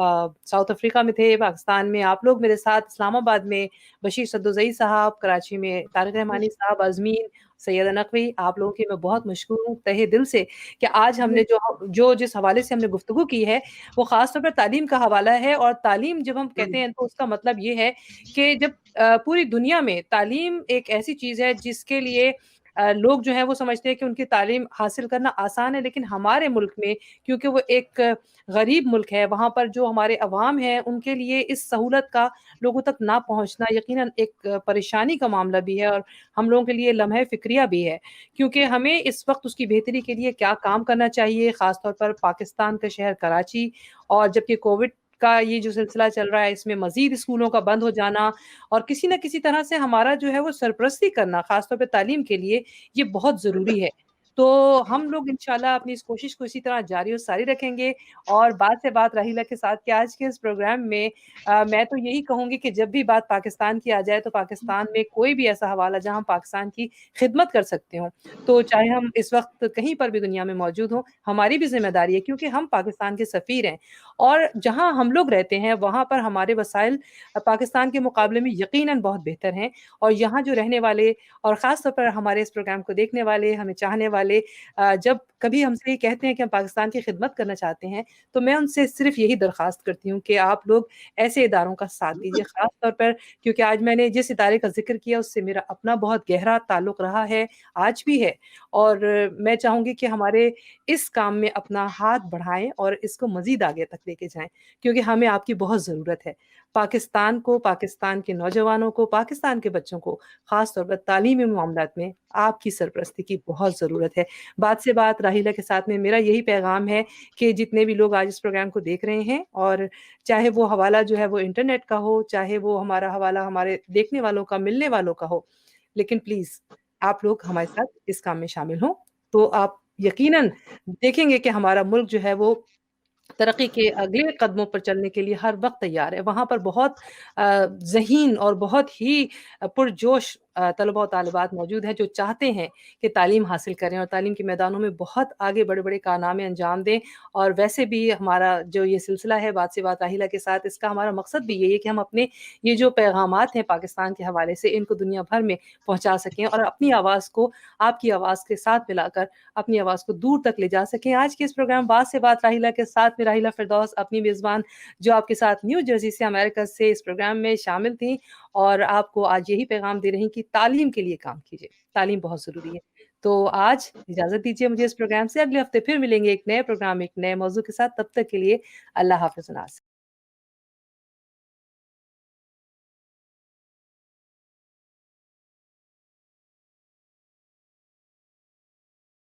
Speaker 3: ساؤتھ افریقہ میں تھے, پاکستان میں آپ لوگ میرے ساتھ, اسلام آباد میں بشیر صدوزئی صاحب, کراچی میں طارق رحمانی صاحب, ازمین, سیدہ نقوی, آپ لوگوں کی میں بہت مشکور ہوں تہہ دل سے کہ آج ہم نے جو جس حوالے سے ہم نے گفتگو کی ہے وہ خاص طور پر تعلیم کا حوالہ ہے. اور تعلیم جب ہم کہتے ہیں تو اس کا مطلب یہ ہے کہ جب پوری دنیا میں تعلیم ایک ایسی چیز ہے جس کے لیے لوگ جو ہیں وہ سمجھتے ہیں کہ ان کی تعلیم حاصل کرنا آسان ہے, لیکن ہمارے ملک میں کیونکہ وہ ایک غریب ملک ہے, وہاں پر جو ہمارے عوام ہیں ان کے لیے اس سہولت کا لوگوں تک نہ پہنچنا یقیناً ایک پریشانی کا معاملہ بھی ہے, اور ہم لوگوں کے لیے لمحہ فکریہ بھی ہے, کیونکہ ہمیں اس وقت اس کی بہتری کے لیے کیا کام کرنا چاہیے. خاص طور پر پاکستان کا شہر کراچی, اور جبکہ کووڈ کا یہ جو سلسلہ چل رہا ہے اس میں مزید اسکولوں کا بند ہو جانا اور کسی نہ کسی طرح سے ہمارا جو ہے وہ سرپرستی کرنا خاص طور پہ تعلیم کے لیے یہ بہت ضروری ہے. تو ہم لوگ انشاءاللہ اپنی اس کوشش کو اسی طرح جاری و ساری رکھیں گے. اور بات سے بات راحیلہ کے ساتھ کہ آج کے اس پروگرام میں میں تو یہی کہوں گی کہ جب بھی بات پاکستان کی آ جائے تو پاکستان میں کوئی بھی ایسا حوالہ جہاں ہم پاکستان کی خدمت کر سکتے ہوں, تو چاہے ہم اس وقت کہیں پر بھی دنیا میں موجود ہوں, ہماری بھی ذمہ داری ہے کیونکہ ہم پاکستان کے سفیر ہیں, اور جہاں ہم لوگ رہتے ہیں وہاں پر ہمارے وسائل پاکستان کے مقابلے میں یقیناً بہت بہتر ہیں. اور یہاں جو رہنے والے اور خاص طور پر ہمارے اس پروگرام کو دیکھنے والے, ہمیں چاہنے والے, جب کبھی ہم سے یہ کہتے ہیں کہ ہم پاکستان کی خدمت کرنا چاہتے ہیں تو میں ان سے صرف یہی درخواست کرتی ہوں کہ آپ لوگ ایسے اداروں کا ساتھ دیجیے, خاص طور پر کیونکہ آج میں نے جس ادارے کا ذکر کیا اس سے میرا اپنا بہت گہرا تعلق رہا ہے, آج بھی ہے, اور میں چاہوں گی کہ ہمارے اس کام میں اپنا ہاتھ بڑھائیں اور اس کو مزید آگے تک لے کے جائیں, کیونکہ ہمیں آپ کی بہت ضرورت ہے. پاکستان کو, پاکستان کے نوجوانوں کو, پاکستان کے بچوں کو خاص طور پر تعلیمی معاملات میں آپ کی سرپرستی کی بہت ضرورت ہے. بات سے بات راحیلہ کے ساتھ میں میرا یہی پیغام ہے کہ جتنے بھی لوگ آج اس پروگرام کو دیکھ رہے ہیں, اور چاہے وہ حوالہ جو ہے وہ انٹرنیٹ کا ہو, چاہے وہ ہمارا حوالہ ہمارے دیکھنے والوں کا, ملنے والوں کا ہو, لیکن پلیز آپ لوگ ہمارے ساتھ اس کام میں شامل ہوں تو آپ یقیناً دیکھیں گے کہ ہمارا ملک جو ہے وہ ترقی کے اگلے قدموں پر چلنے کے لیے ہر وقت تیار ہے. وہاں پر بہت ذہین اور بہت ہی پرجوش طلبہ و طالبات موجود ہیں جو چاہتے ہیں کہ تعلیم حاصل کریں اور تعلیم کے میدانوں میں بہت آگے بڑے بڑے کارنامے انجام دیں. اور ویسے بھی ہمارا جو یہ سلسلہ ہے بات سے بات راحیلہ کے ساتھ, اس کا ہمارا مقصد بھی یہی ہے کہ ہم اپنے یہ جو پیغامات ہیں پاکستان کے حوالے سے ان کو دنیا بھر میں پہنچا سکیں اور اپنی آواز کو آپ کی آواز کے ساتھ ملا کر اپنی آواز کو دور تک لے جا سکیں. آج کے اس پروگرام بات سے بات راحیلہ کے ساتھ میں راحیلہ فردوس اپنی میزبان جو آپ کے ساتھ نیو جرسی سے, امریکہ سے اس پروگرام میں شامل تھیں, اور آپ کو آج یہی پیغام دے رہی کہ تعلیم کے لیے کام کیجیے, تعلیم بہت ضروری ہے. تو آج اجازت دیجیے مجھے اس پروگرام سے. اگلے ہفتے پھر ملیں گے ایک نئے پروگرام ایک نئے موضوع کے ساتھ. تب تک کے لیے اللہ حافظ.